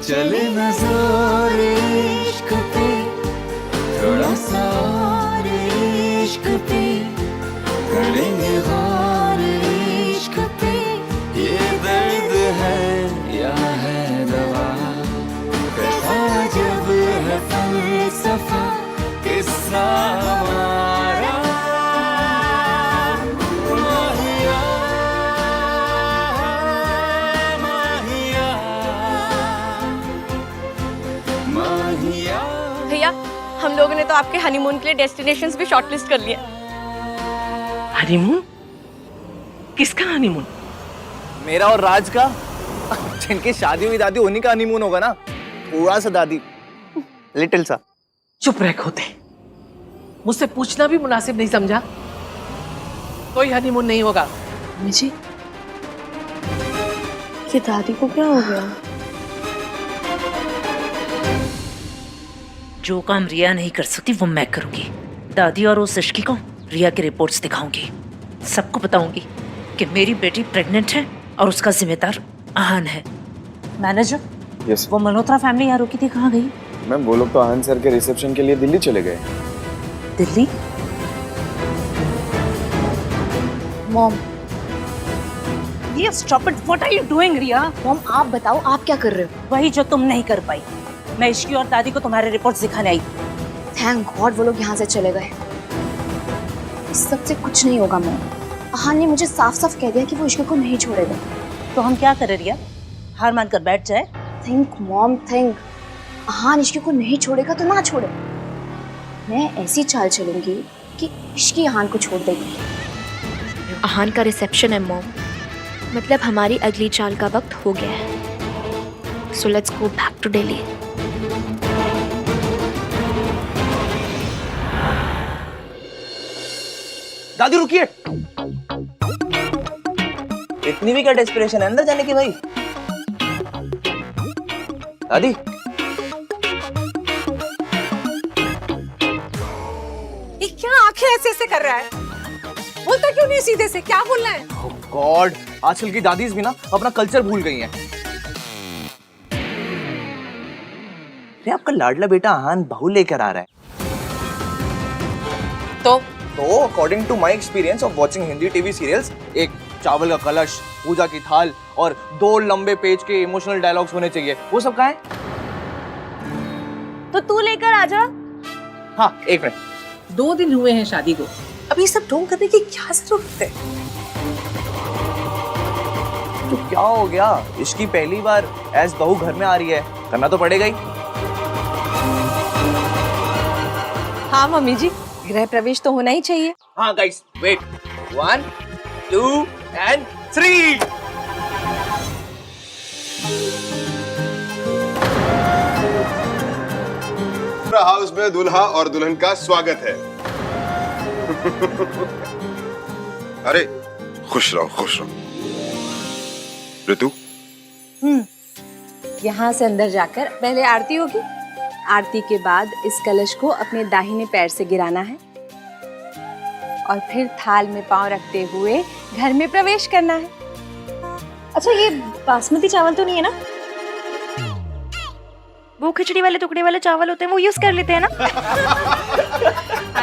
चले नजर इश्क पे, थोड़ा सा और इश्क पे, करेंगे गौर इश्क पे। ये दर्द है या है दवा, कैसा जब है फलसफा, किस्सा हमारा। माहिया, माहिया, माहिया। भैया, हम लोगों ने तो आपके हनीमून के लिए डेस्टिनेशंस भी शॉर्टलिस्ट कर लिए। हनीमून? किसका हनीमून? मेरा और राज का। जिनकी शादी हुई दादी, उन्हीं का हनीमून होगा ना। थोड़ा सा दादी, लिटिल सा। चुप रह खोते, मुझसे पूछना भी मुनासिब नहीं समझा। कोई हनीमून नहीं होगा। जी, ये दादी को क्या हो गया? जो काम रिया नहीं कर सकती वो मैं करूंगी। दादी और उस इश्की को रिया की रिपोर्ट्स दिखाऊंगी। सबको बताऊंगी कि मेरी बेटी प्रेग्नेंट है और उसका जिम्मेदार आहान है। Manager, yes. वो मल्होत्रा फैमिली यहाँ रुकी थी, कहाँ गई? मैम वो लोग तो आनंद सर के रिसेप्शन के लिए दिल्ली चले गए। दिल्ली? मॉम, ये stop it, what are you doing Riya? Mom आप बताओ आप क्या कर रहे हो? वही जो तुम नहीं कर पाई। मैं इश्की और दादी को तुम्हारे रिपोर्ट्स दिखाने आई। थैंक गॉड वो लोग यहाँ से चले गए। इस सबसे कुछ नहीं होगा मॉम। आहान ने मुझे साफ साफ कह दिया कि वो इश्क को नहीं छोड़ेगा। तो हम क्या करें रिया? हार मान कर बैठ जाए? Think mom think. आहान इश्क को नहीं छोड़ेगा तो ना छोड़े। मैं ऐसी चाल चलूंगी कि इश्की आहान को छोड़ देगी। आहान का रिसेप्शन है मॉम, मतलब हमारी अगली चाल का वक्त हो गया है। So let's go back to Delhi. दादी रुकिए, इतनी भी क्या डेस्परेशन है अंदर जाने की भाई? दादी ये क्या आंखें ऐसे ऐसे कर रहा है? बोलता क्यों नहीं सीधे से? क्या बोलना है? गॉड, आजकल की दादीज भी ना अपना कल्चर भूल गई हैं। अरे आपका लाडला बेटा आहान बहू लेकर आ रहा है। तो according to my experience of watching Hindi TV serials, एक चावल का कलश, पूजा की थाल और 2 लंबे पेज के इमोशनल डायलॉग्स होने चाहिए। वो सब कहाँ है? तो तू लेकर आ जा। हाँ एक मिनट। 2 दिन हुए हैं शादी को, अब ये सब ढोंग करने की क्या जरूरत है? तो क्या हो गया? इसकी पहली बार एज बहू घर में आ रही है, करना तो पड़ेगा ही। हाँ मम्मी जी, गृह प्रवेश तो होना ही चाहिए। हाँ गाइस, वेट, 1 2 and 3। हाउस में दूल्हा और दुल्हन का स्वागत है। अरे खुश रहो खुश रहो। ऋतु, यहाँ से अंदर जाकर पहले आरती होगी। आरती के बाद इस कलश को अपने दाहिने पैर से गिराना है और फिर थाल में पांव रखते हुए घर में प्रवेश करना है। अच्छा, ये बासमती चावल तो नहीं है ना? वो खिचड़ी वाले टुकड़े वाले चावल होते हैं, वो यूज कर लेते हैं ना?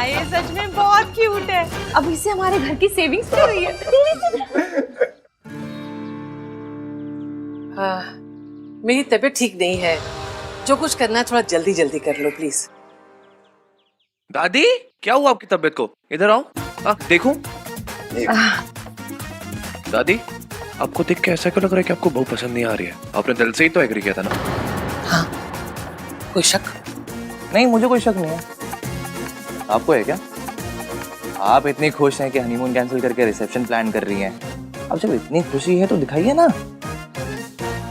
ये सच में बहुत क्यूट है। अब इससे हमारे घर की सेविंग्स हो रही है। हाँ, मेरी तबीयत ठीक नहीं है। जो कुछ करना है थोड़ा जल्दी जल्दी कर लो प्लीज। दादी क्या हुआ आपकी तबीयत को? इधर आओ। देखूं? दादी आपको देख के ऐसा क्यों लग रहा है कि आपको बहू पसंद नहीं आ रही है? आपने दिल से ही तो एग्री किया था ना? हाँ, कोई शक? नहीं, मुझे कोई शक नहीं है। आपको है क्या? आप इतनी खुश हैं कि हनीमून कैंसिल करके रिसेप्शन प्लान कर रही हैं। अब जब इतनी खुशी है तो दिखाइए ना।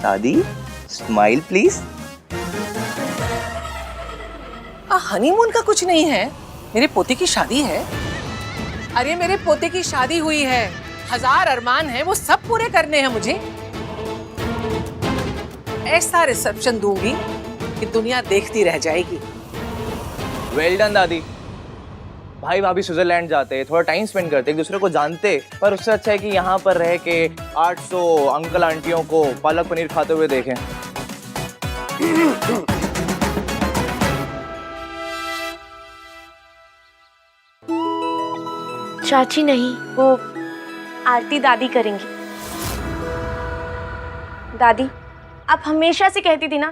दादी स्माइल प्लीज। हनीमून का कुछ नहीं है, मेरे पोते की शादी है। अरे मेरे पोते की शादी हुई है, 1000 अरमान है, वो सब पूरे करने हैं मुझे। ऐसा रिसेप्शन दूंगी कि दुनिया देखती रह जाएगी। वेल डन दादी। भाई भाभी स्विट्जरलैंड जाते, थोड़ा टाइम स्पेंड करते, एक दूसरे को जानते, पर उससे अच्छा है कि यहाँ पर रह के 800 अंकल आंटियों को पालक पनीर खाते हुए देखें। चाची नहीं, वो आरती दादी करेंगी। दादी, आप हमेशा से कहती थी ना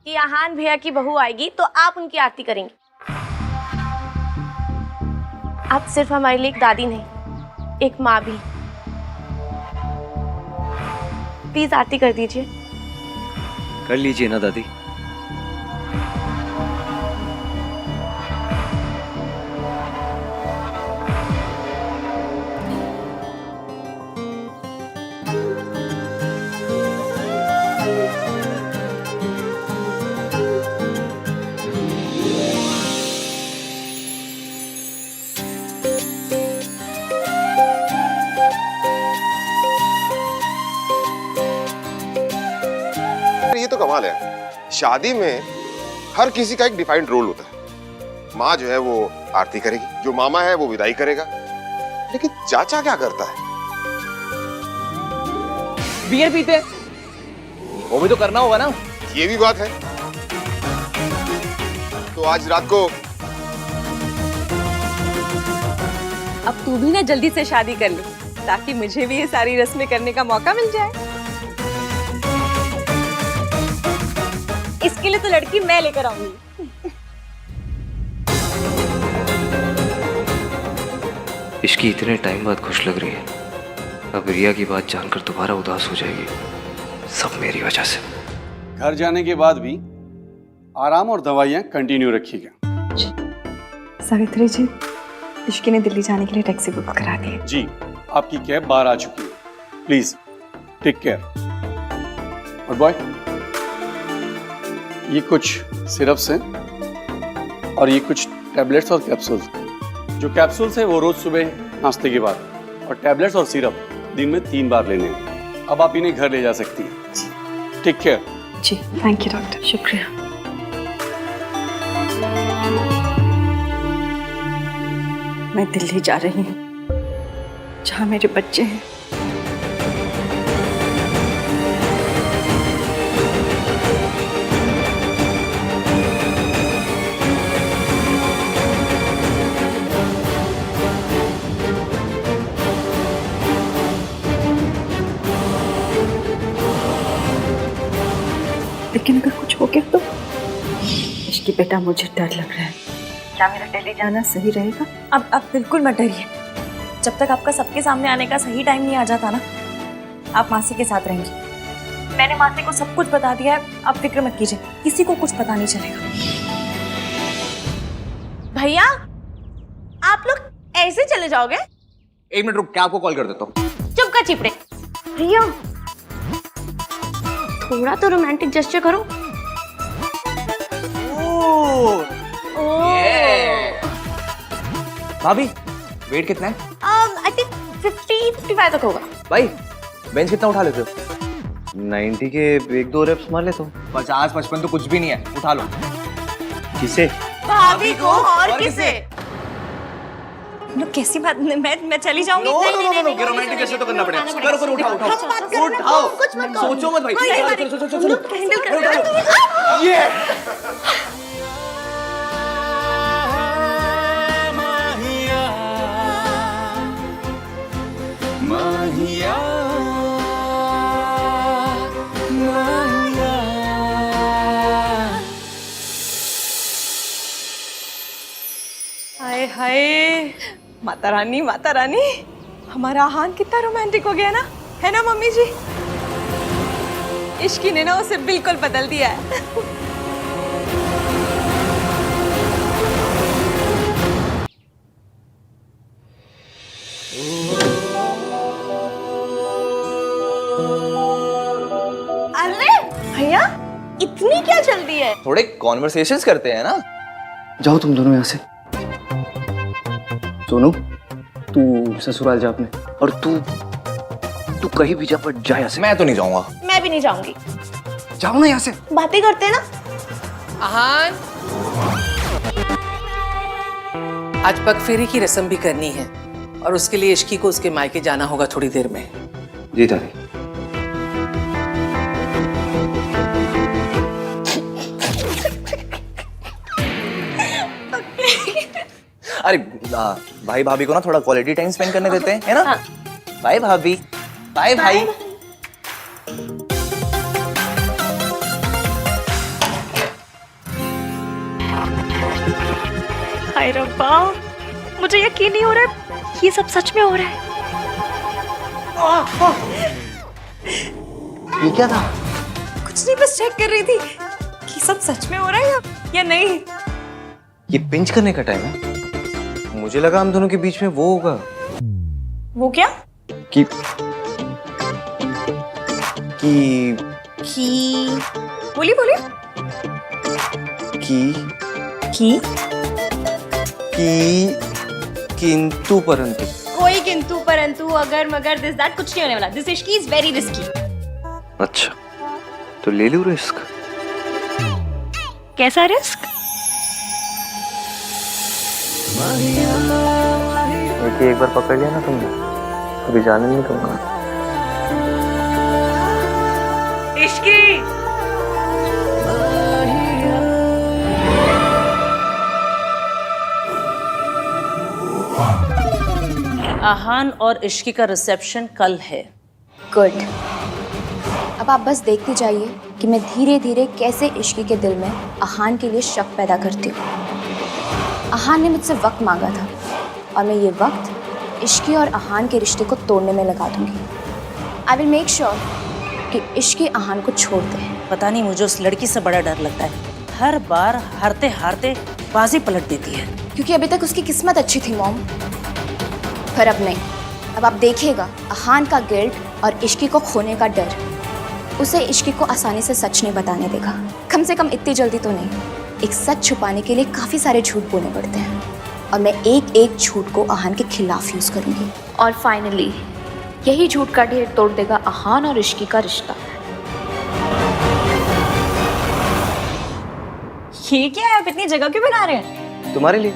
कि आहान भैया की बहू आएगी तो आप उनकी आरती करेंगी। आप सिर्फ हमारे लिए एक दादी नहीं, एक माँ भी। प्लीज आरती कर दीजिए। कर लीजिए ना दादी। ये तो कमाल है, शादी में हर किसी का एक डिफाइंड रोल होता है। माँ जो है वो आरती करेगी, जो मामा है वो विदाई करेगा, लेकिन चाचा क्या करता है? बियर पीते। वो भी तो करना होगा ना। ये भी बात है। तो आज रात को अब तू भी ना जल्दी से शादी कर ले ताकि मुझे भी ये सारी रस्में करने का मौका मिल जाए। इसके लिए तो लड़की मैं लेकर आऊंगी। इश्की इतने टाइम बाद खुश लग रही है, अब रिया की बात जानकर दोबारा उदास हो जाएगी। सब मेरी वजह से। घर जाने के बाद भी आराम और दवाइयाँ कंटिन्यू रखिएगा। सावित्री जी, इश्की ने दिल्ली जाने के लिए टैक्सी बुक करा दी है। जी, आपकी कैब बाहर आ चुकी है। Please take care. और बॉय, ये कुछ सिरप्स हैं और ये कुछ टैबलेट्स और कैप्सूल्स। जो कैप्सूल्स हैं वो रोज सुबह नाश्ते के बाद, और टैबलेट्स और सिरप दिन में 3 बार लेने हैं। अब आप इन्हें घर ले जा सकती हैं। Take care. जी, थैंक यू डॉक्टर। शुक्रिया। मैं दिल्ली जा रही हूँ, जहाँ मेरे बच्चे हैं। लेकिन अगर कुछ हो गया तो? इश्की बेटा, मुझे डर लग रहा है। क्या मेरा दिल्ली जाना सही रहेगा? अब बिल्कुल मत डरिए। जब तक आपका सबके सामने आने का सही टाइम नहीं आ जाता ना, आप मासी के साथ रहेंगी। मैंने मासी को सब कुछ बता दिया है, आप फिक्र मत कीजिए, किसी को कुछ पता नहीं चलेगा। भैया, आप लोग ऐसे चले जाओगे? 1 मिनट रुक, क्या आपको कॉल कर देता हूँ। चुप कर चिपड़े। रिया, थोड़ा तो रोमांटिक जेस्चर करो। भाभी, वेट कितना है? आई थिंक 50-55 तक होगा। भाई, बेंच कितना उठा लेते हो? 90 के 1-2 रेप्स मार लेता हूँ। 50-55 तो कुछ भी नहीं है, उठा लो। किसे? भाभी को और किसे? लो, कैसी बात? मैं चली जाऊंगी। नो, रोमांटिक कैसे तो करना पड़ेगा। करो, उठाओ। सोचो मत भाई। चलो। ये माहिया, हाय हाय, माता रानी, माता रानी, हमारा आहान कितना रोमांटिक हो गया ना, है ना मम्मी जी? इश्की ने ना उसे बिल्कुल बदल दिया है। अरे भैया, इतनी क्या जल्दी है? थोड़े कॉन्वर्सेशंस करते हैं ना। जाओ तुम दोनों यहाँ से। सोनू, तू ससुराल जा अपने, और तू कहीं भी जा, पर जा यहाँ से। मैं तो नहीं जाऊंगा। मैं भी नहीं जाऊंगी। जाओ ना यहाँ से। बातें करते हैं ना। आहान, आज पगफेरी की रस्म भी करनी है और उसके लिए इश्की को उसके मायके जाना होगा थोड़ी देर में। जी दादी। अरे भाई भाभी को ना थोड़ा क्वालिटी टाइम स्पेंड करने देते हैं, है ना? बाय भाभी, बाय भाई। हाय रब्बा, मुझे यकीन नहीं हो रहा है, ये सब सच में हो रहा है। ये क्या था? कुछ नहीं, बस चेक कर रही थी कि सब सच में हो रहा है या नहीं। ये पिंच करने का टाइम है। मुझे लगा हम दोनों के बीच में वो होगा। वो क्या? कि बोलिए किंतु परंतु। कोई किंतु परंतु अगर मगर दिस दैट कुछ नहीं होने वाला। This Ishki is very risky. अच्छा, तो ले लूं रिस्क। कैसा रिस्क? एक बार पकड़ लिया ना तुमने, अभी जाने नहीं दूंगा। इश्की आहान और इश्की का रिसेप्शन कल है। गुड। अब आप बस देखते जाइए कि मैं धीरे धीरे कैसे इश्की के दिल में आहान के लिए शक पैदा करती हूँ। आहान ने मुझसे वक्त मांगा था और मैं ये वक्त इश्की और आहान के रिश्ते को तोड़ने में लगा दूंगी। आई विल मेक श्योर कि इश्की आहान को छोड़ दे। पता नहीं मुझे उस लड़की से बड़ा डर लगता है, हर बार हारते हारते बाजी पलट देती है। क्योंकि अभी तक उसकी किस्मत अच्छी थी मॉम, पर अब नहीं। अब आप देखिएगा आहान का गिल्ट और इश्की को खोने का डर उसे इश्की को आसानी से सच नहीं बताने देगा। कम से कम इतनी जल्दी तो नहीं। एक सच छुपाने के लिए काफ़ी सारे झूठ बोलने पड़ते हैं और मैं एक एक झूठ को आहान के खिलाफ यूज़ करूँगी। और फाइनली यही झूठ का ढेर तोड़ देगा आहान और इश्की का रिश्ता। ये क्या है? आप इतनी जगह क्यों बना रहे हैं? तुम्हारे लिए।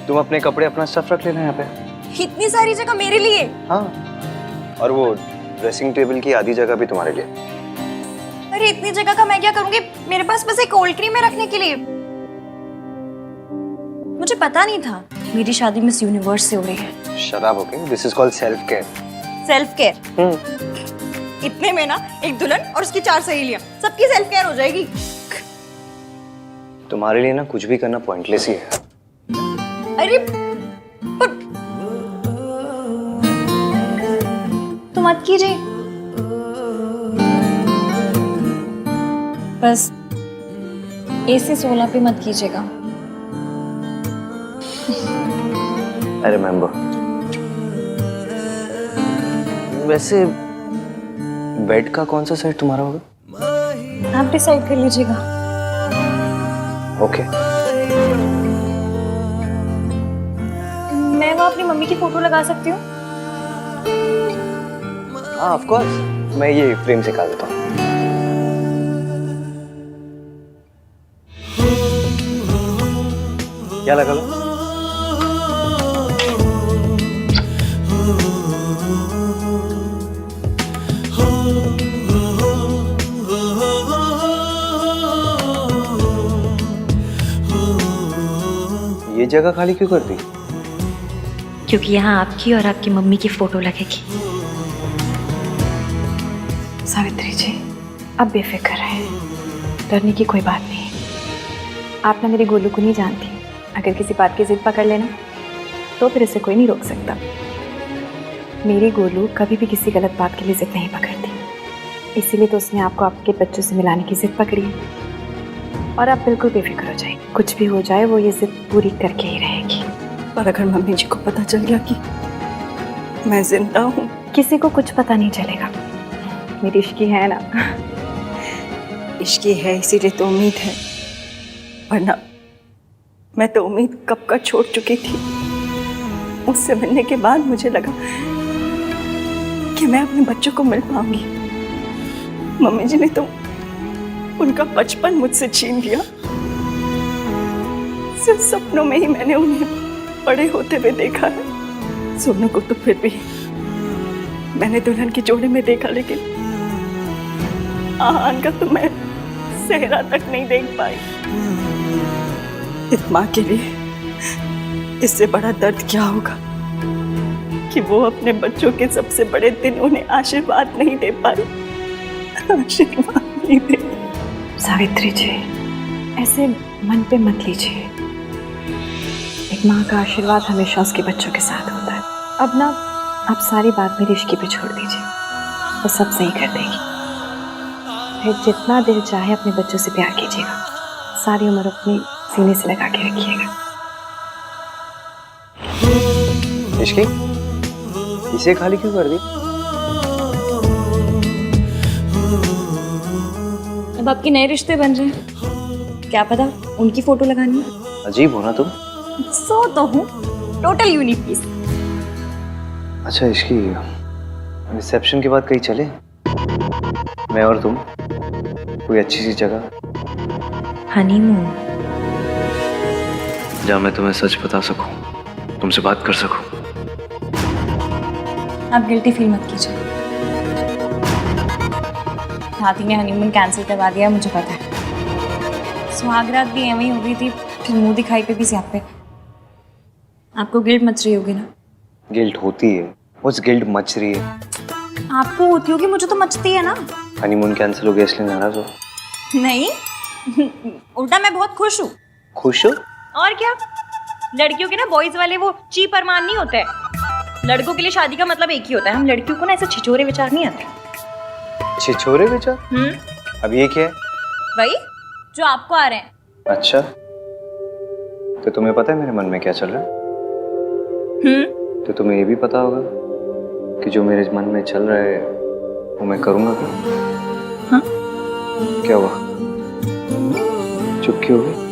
तुम अपने कपड़े अपना स्टफ रख लेना यहाँ पे। इतनी सारी जगह मेरे लिए? हाँ, और वो ड्रेसिंग टेबल की आधी जगह भी तुम्हारे लिए। अरे इतनी जगह का मैं क्या करूंगी? मेरे पास बस एक कोल्ड क्रीम है रखने के लिए। मुझे पता नहीं था मेरी शादी मिस यूनिवर्स से हो रही है। शराब okay, this is called self care. Self care? इतने में ना एक दुल्हन और उसकी 4 सहेलियां, सबकी सेल्फ केयर हो जाएगी। तुम्हारे लिए ना कुछ भी करना पॉइंटलेस ही है। अरे पर तो मत कीजिए, बस AC 16 पे मत कीजिएगा। I remember. वैसे बेड का कौन सा सेट तुम्हारा होगा? आप डिसाइड कर लीजिएगा। ओके। मैं वहाँ अपनी मम्मी की फोटो लगा सकती हूँ? हाँ ऑफ कोर्स, मैं ये फ्रेम से निकाल देता हूँ। क्या लगा लो? ये जगह खाली क्यों कर दी? क्योंकि यहाँ आपकी और आपकी मम्मी की फोटो लगेगी। सावित्री जी, अब बेफिक्र है, डरने की कोई बात नहीं। आप ना मेरे गोलू को नहीं जानती। अगर किसी बात की जिद पकड़ लेना तो फिर इसे कोई नहीं रोक सकता। मेरी गोलू कभी भी किसी गलत बात के लिए जिद नहीं पकड़ती, इसीलिए तो उसने आपको आपके बच्चों से मिलाने की जिद पकड़ी है। और आप बिल्कुल बेफिक्र हो जाए, कुछ भी हो जाए वो ये जिद पूरी करके ही रहेगी। पर अगर मम्मी जी को पता चल गया कि मैं जिंदा हूँ? किसी को कुछ पता नहीं चलेगा। मेरी इश्की है ना। इश्की है इसीलिए तो उम्मीद है, वरना मैं तो उम्मीद कब का छोड़ चुकी थी। उससे मिलने के बाद मुझे लगा कि मैं अपने बच्चों को मिल पाऊंगी। मम्मी जी ने तो उनका बचपन मुझसे छीन लिया। सिर्फ सपनों में ही मैंने उन्हें बड़े होते हुए देखा है। सोनू को तो फिर भी मैंने दुल्हन के जोड़े में देखा, लेकिन आहान का तो मैं सेहरा तक नहीं देख पाई। इस माँ के लिए इससे बड़ा दर्द क्या होगा कि वो अपने बच्चों के सबसे बड़े दिन उन्हें आशीर्वाद नहीं दे पाई। आशीर्वाद नहीं दे। सावित्री जी, ऐसे मन पे मत लीजिए। एक माँ का आशीर्वाद हमेशा उसके बच्चों के साथ होता है। अब ना आप सारी बात मेरी इश्की पे छोड़ दीजिए, वो सब सही कर देगी। फिर जितना दिल चाहे अपने बच्चों से प्यार कीजिएगा, सारी उम्र अपने सीने से लगा के रखिएगा। इश्की, इसे खाली क्यों कर दी? अब आपके नए रिश्ते बन रहे हैं, क्या पता उनकी फोटो लगानी है। अजीब हो ना तुम। सो तो हूँ, टोटल यूनिक पीस। अच्छा इश्की, रिसेप्शन के बाद कहीं चले? मैं और तुम कोई अच्छी सी जगह। हनीमून। जहाँ मैं तुम्हें सच बता सकूं, तुमसे बात कर सकूं। आप गिल्टी फील मत कीजिए। हाथी ने हनीमून कैंसिल करवा दिया, मुझे पता है। सुहागरात भी एवं ही हो गई थी, फिर मुंह दिखाई पे भी स्यापे। आपको गिल्ट मच रही होगी ना? गिल्ट होती है, उस गिल्ट मच रही है। आपको होती होगी, मुझे तो मचती है ना। हनीमून कैंसिल हो गया इसलिए नाराज हो? नहीं, उल्टा मैं बहुत खुश हूँ। खुश हो? और क्या, लड़कियों के ना बॉयज वाले वो ची परमान नहीं होते हैं। लड़कों के लिए शादी का मतलब एक ही होता है। हम लड़कियों को ना ऐसे छिछोरे विचार नहीं आते। छिछोरे विचार? अब ये क्या है? वही जो आपको आ रहे हैं। अच्छा, तो तुम्हें पता है मेरे मन में क्या चल रहा है? तो तुम्हें ये भी पता होगा कि जो मेरे मन में चल रहा है वो मैं करूंगा क्या? हाँ? क्या हुआ? चुप क्यों हो गई?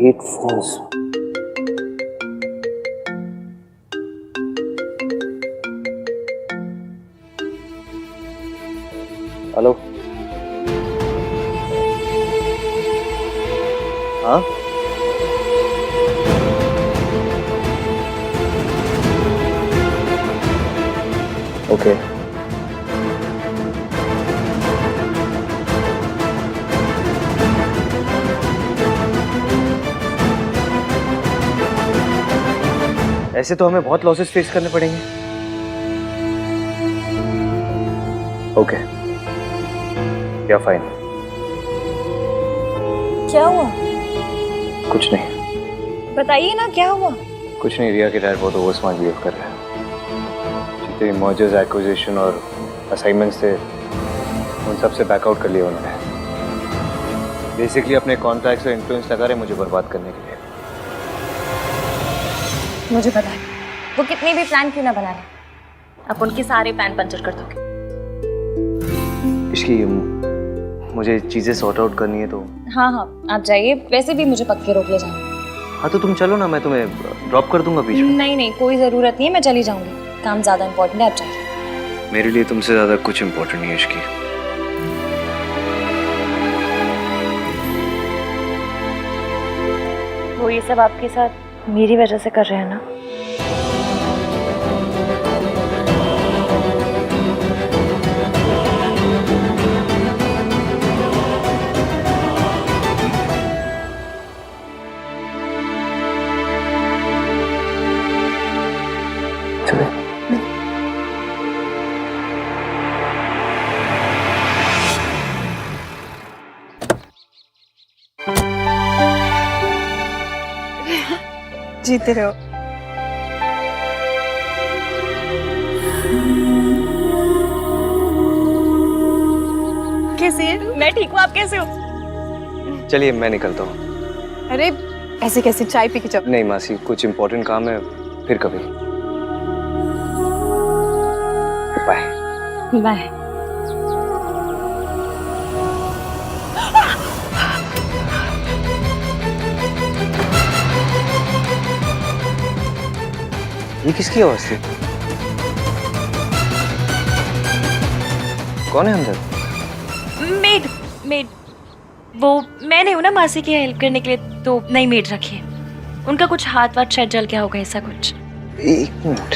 hate phones. हेलो, हाँ? ओके। ऐसे तो हमें बहुत लॉसेस फेस करने पड़ेंगे। ओके, या फाइन। क्या हुआ? कुछ नहीं। बताइए ना, क्या हुआ? कुछ नहीं, रिया के डैड बहुत ओवर स्मार्ट बिहेव कर रहे हैं। जितने मर्जर्स, एक्विजिशन और असाइनमेंट्स थे उन सब से बैकआउट कर लिया उन्होंने। बेसिकली अपने कॉन्टैक्ट्स और इन्फ्लुएंस लगा रहे मुझे बर्बाद करने के लिए। मुझे पता है, वो कितने भी प्लान क्यों ना बना ले, आप उनके सारे प्लान पंचर कर दोगे। इसकी मुझे चीजें सॉर्ट आउट करनी है तो। हाँ हाँ, आप जाइए। वैसे भी मुझे पक्के रोक ले जाना। हाँ तो तुम चलो ना, मैं तुम्हें ड्रॉप कर दूंगा बीच में। नहीं नहीं, कोई जरूरत नहीं है, मैं चली जाऊंगी। काम ज्यादा इम्पोर्टेंट है, आप जाइए। मेरे लिए तुमसे ज्यादा कुछ इम्पोर्टेंट नहीं है इसकी। वो ये सब आपके साथ मेरी वजह से कर रहे हैं ना? जीते रहो। कैसी है? मैं ठीक हूँ, आप कैसे हो? चलिए मैं निकलता हूँ। अरे ऐसे कैसे, चाय पी के जाओ। नहीं मासी, कुछ इम्पोर्टेंट काम है, फिर कभी। बाय। बाय। ये किसकी आवाज थी? कौन है अंदर? मेड मेड वो मैं नहीं हूँ ना मासी की हेल्प करने के लिए, तो नई मेड रखी है। उनका कुछ हाथ वाथ शायद जल गया होगा, ऐसा कुछ। एक मिनट।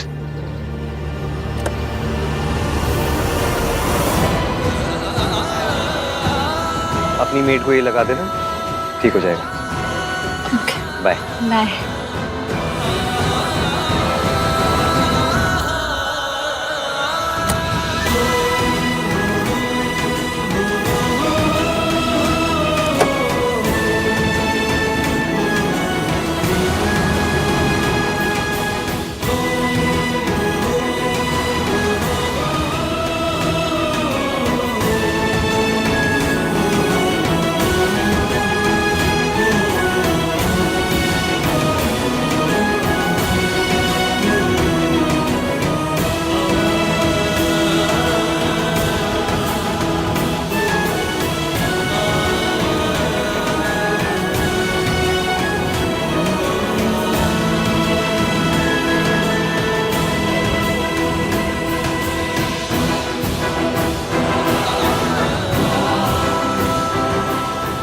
अपनी मेड को ये लगा देना, ठीक हो जाएगा। Okay bye. Bye.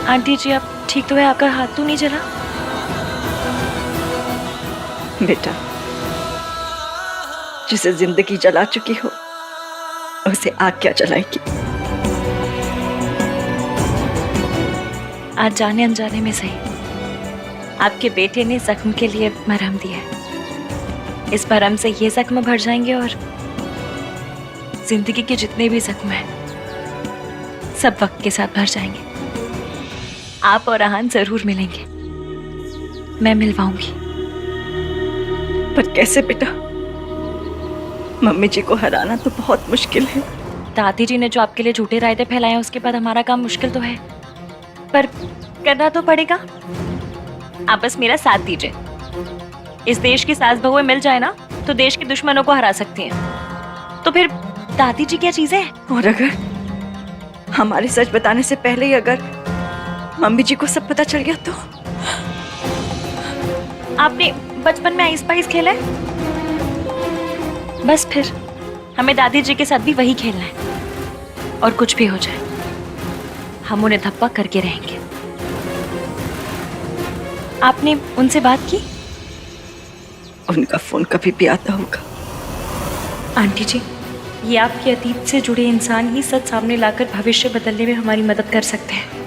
Aunty ji आप ठीक तो है? आपका हाथ तो नहीं जला? बेटा, जिसे जिंदगी जला चुकी हो उसे आग क्या जलाएगी? आज जाने अनजाने में सही, आपके बेटे ने जख्म के लिए मरहम दिया है। इस मरहम से ये जख्म भर जाएंगे और जिंदगी के जितने भी जख्म हैं सब वक्त के साथ भर जाएंगे। आप और आहान जरूर मिलेंगे, मैं मिलवाऊंगी। पर कैसे बेटा? मम्मी जी को हराना तो बहुत मुश्किल है। दादी जी ने जो आपके लिए झूठे रायते फैलाए हैं, उसके बाद हमारा काम मुश्किल तो है, पर करना तो पड़ेगा। आप बस मेरा साथ दीजिए। इस देश की सास बहुएं मिल जाए ना तो देश के दुश्मनों को हरा सकती हैं। तो फिर दादी जी क्या चीज है? और अगर हमारे सच बताने से पहले ही अगर मम्मी जी को सब पता चल गया तो? आपने बचपन में आइस पाइस खेला है? बस फिर हमें दादी जी के साथ भी वही खेलना है। और कुछ भी हो जाए हम उन्हें धप्पा करके रहेंगे। आपने उनसे बात की? उनका फोन कभी भी आता होगा। आंटी जी, ये आपके अतीत से जुड़े इंसान ही सच सामने लाकर भविष्य बदलने में हमारी मदद कर सकते हैं।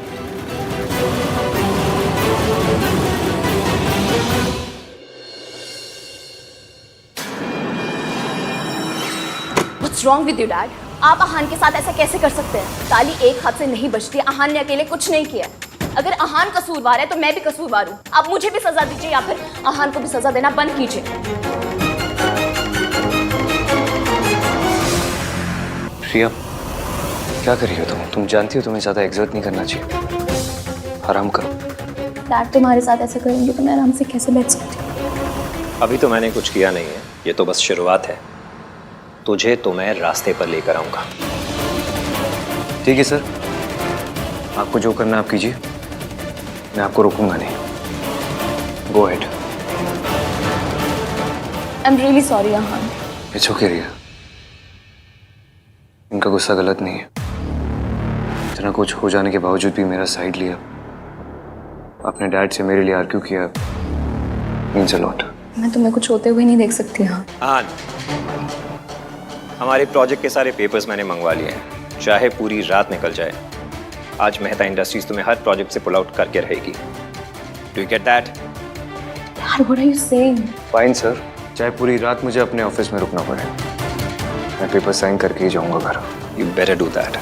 What's wrong with you, Dad? आप आहान के साथ ऐसा कैसे कर सकते हैं? ताली एक हाथ से नहीं बजती। आहान ने अकेले कुछ नहीं किया। अगर आहान कसूरवार है तो मैं भी कसूरवार हूँ। आप मुझे भी सजा दीजिए या फिर आहान को भी सजा देना बंद कीजिए। प्रिया, क्या कर रही हो तुम? तुम जानती हो तुम्हें ज्यादा एग्जर्ट नहीं करना चाहिए। आराम करो। डैड तुम्हारे साथ ऐसा करेंगे तो मैं आराम से कैसे बैठ सकती हूँ? अभी तो मैंने कुछ किया नहीं है, ये तो बस शुरुआत है। तुझे तो मैं रास्ते पर लेकर आऊंगा। ठीक है सर, आपको जो करना आप कीजिए, मैं आपको रोकूंगा नहीं। Go ahead. I am really sorry Aahan. It's okay Riya, इनका गुस्सा गलत नहीं है। इतना कुछ हो जाने के बावजूद भी मेरा साइड लिया, अपने डैड से मेरे लिए आर्ग्यू किया, मीन्स अ लॉट। मैं तुम्हें कुछ होते हुए नहीं देख सकती। हाँ, हमारे प्रोजेक्ट के सारे पेपर्स मैंने मंगवा लिए हैं, चाहे पूरी रात निकल जाए। आज मेहता इंडस्ट्रीज तुम्हें हर प्रोजेक्ट से पुल आउट करके रहेगी। Do you get that? यार, what are you saying? Fine sir, चाहे पूरी रात मुझे अपने ऑफिस में रुकना पड़े, मैं पेपर साइन करके ही जाऊंगा घर। You better do that.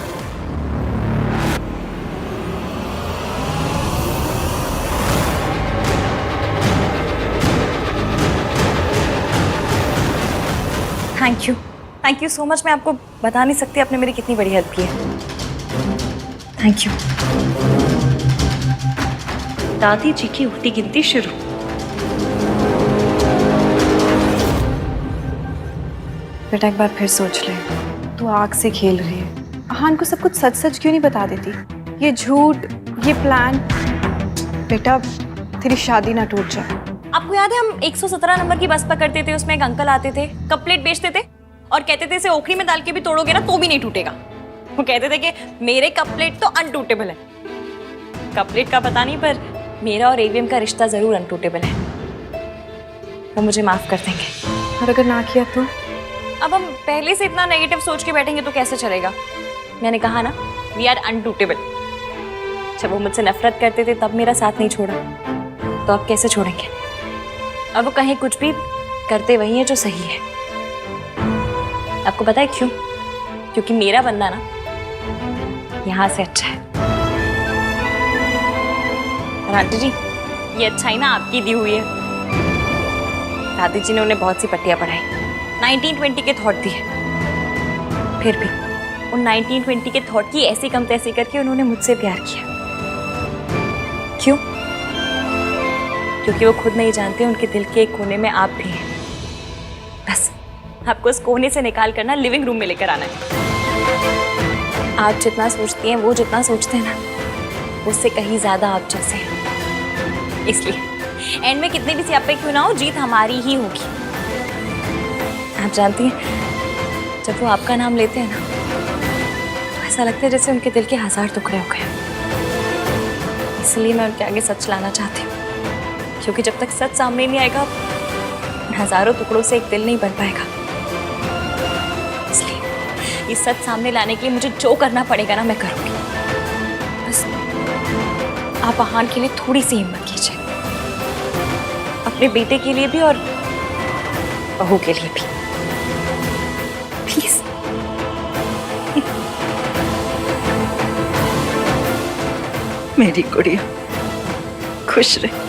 Thank you so much. मैं आपको बता नहीं सकती आपने मेरी कितनी बड़ी हेल्प की है। Thank you. दादी जी की उल्टी गिनती शुरू। बेटा एक बार फिर सोच ले, तू आग से खेल रही है। अहान को सब कुछ सच सच क्यों नहीं बता देती? ये झूठ, ये प्लान। बेटा तेरी शादी ना टूट जाए। आपको याद है हम 117 नंबर की बस पकड़ते थे, उसमें एक अंकल आते थे, कप प्लेट बेचते थे और कहते थे इसे ओखरी में डाल के भी तोड़ोगे ना तो भी नहीं टूटेगा। वो कहते थे कि मेरे कप प्लेट तो अनटूटेबल है। कप प्लेट का पता नहीं, पर मेरा और एवीएम का रिश्ता जरूर अनटूटेबल है। वो मुझे माफ कर देंगे। और अगर ना किया तो? अब हम पहले से इतना नेगेटिव सोच के बैठेंगे तो कैसे चलेगा? मैंने कहा ना, वी आर अनटूटेबल। जब वो मुझसे नफरत करते थे तब मेरा साथ नहीं छोड़ा, तो अब कैसे छोड़ेंगे? अब वो कहीं कुछ भी करते वही है जो सही है। आपको पता है क्यों? क्योंकि मेरा बंदा ना यहाँ से अच्छा है। और आंटी जी, ये अच्छाई ना आपकी दी हुई है। दादी जी ने उन्हें बहुत सी पट्टियां पढ़ाई, 1920 के थॉट दिए। फिर भी उन 1920 के थॉट की ऐसी कम तैसी करके उन्होंने मुझसे प्यार किया। क्यों? क्योंकि वो खुद नहीं जानते उनके दिल के एक कोने में आप भी हैं। बस आपको उस कोने से निकाल कर ना लिविंग रूम में लेकर आना है। आप जितना सोचती हैं, वो जितना सोचते हैं ना, उससे कहीं ज्यादा आप जैसे हैं। इसलिए एंड में कितने भी सियापे क्यों ना हो, जीत हमारी ही होगी। आप जानती हैं, जब वो आपका नाम लेते हैं ना, तो ऐसा लगता है जैसे उनके दिल के 1000 टुकड़े हो गए। इसलिए मैं उनके आगे सच लाना चाहती हूँ, क्योंकि जब तक सच सामने नहीं आएगा, हजारों टुकड़ों से एक दिल नहीं बन पाएगा। इसलिए ये सच सामने लाने के लिए मुझे जो करना पड़ेगा ना, मैं करूँगी। बस आप आहान के लिए थोड़ी सी हिम्मत कीजिए, अपने बेटे के लिए भी और बहू के लिए भी। प्लीज। मेरी गुड़िया खुश रहे।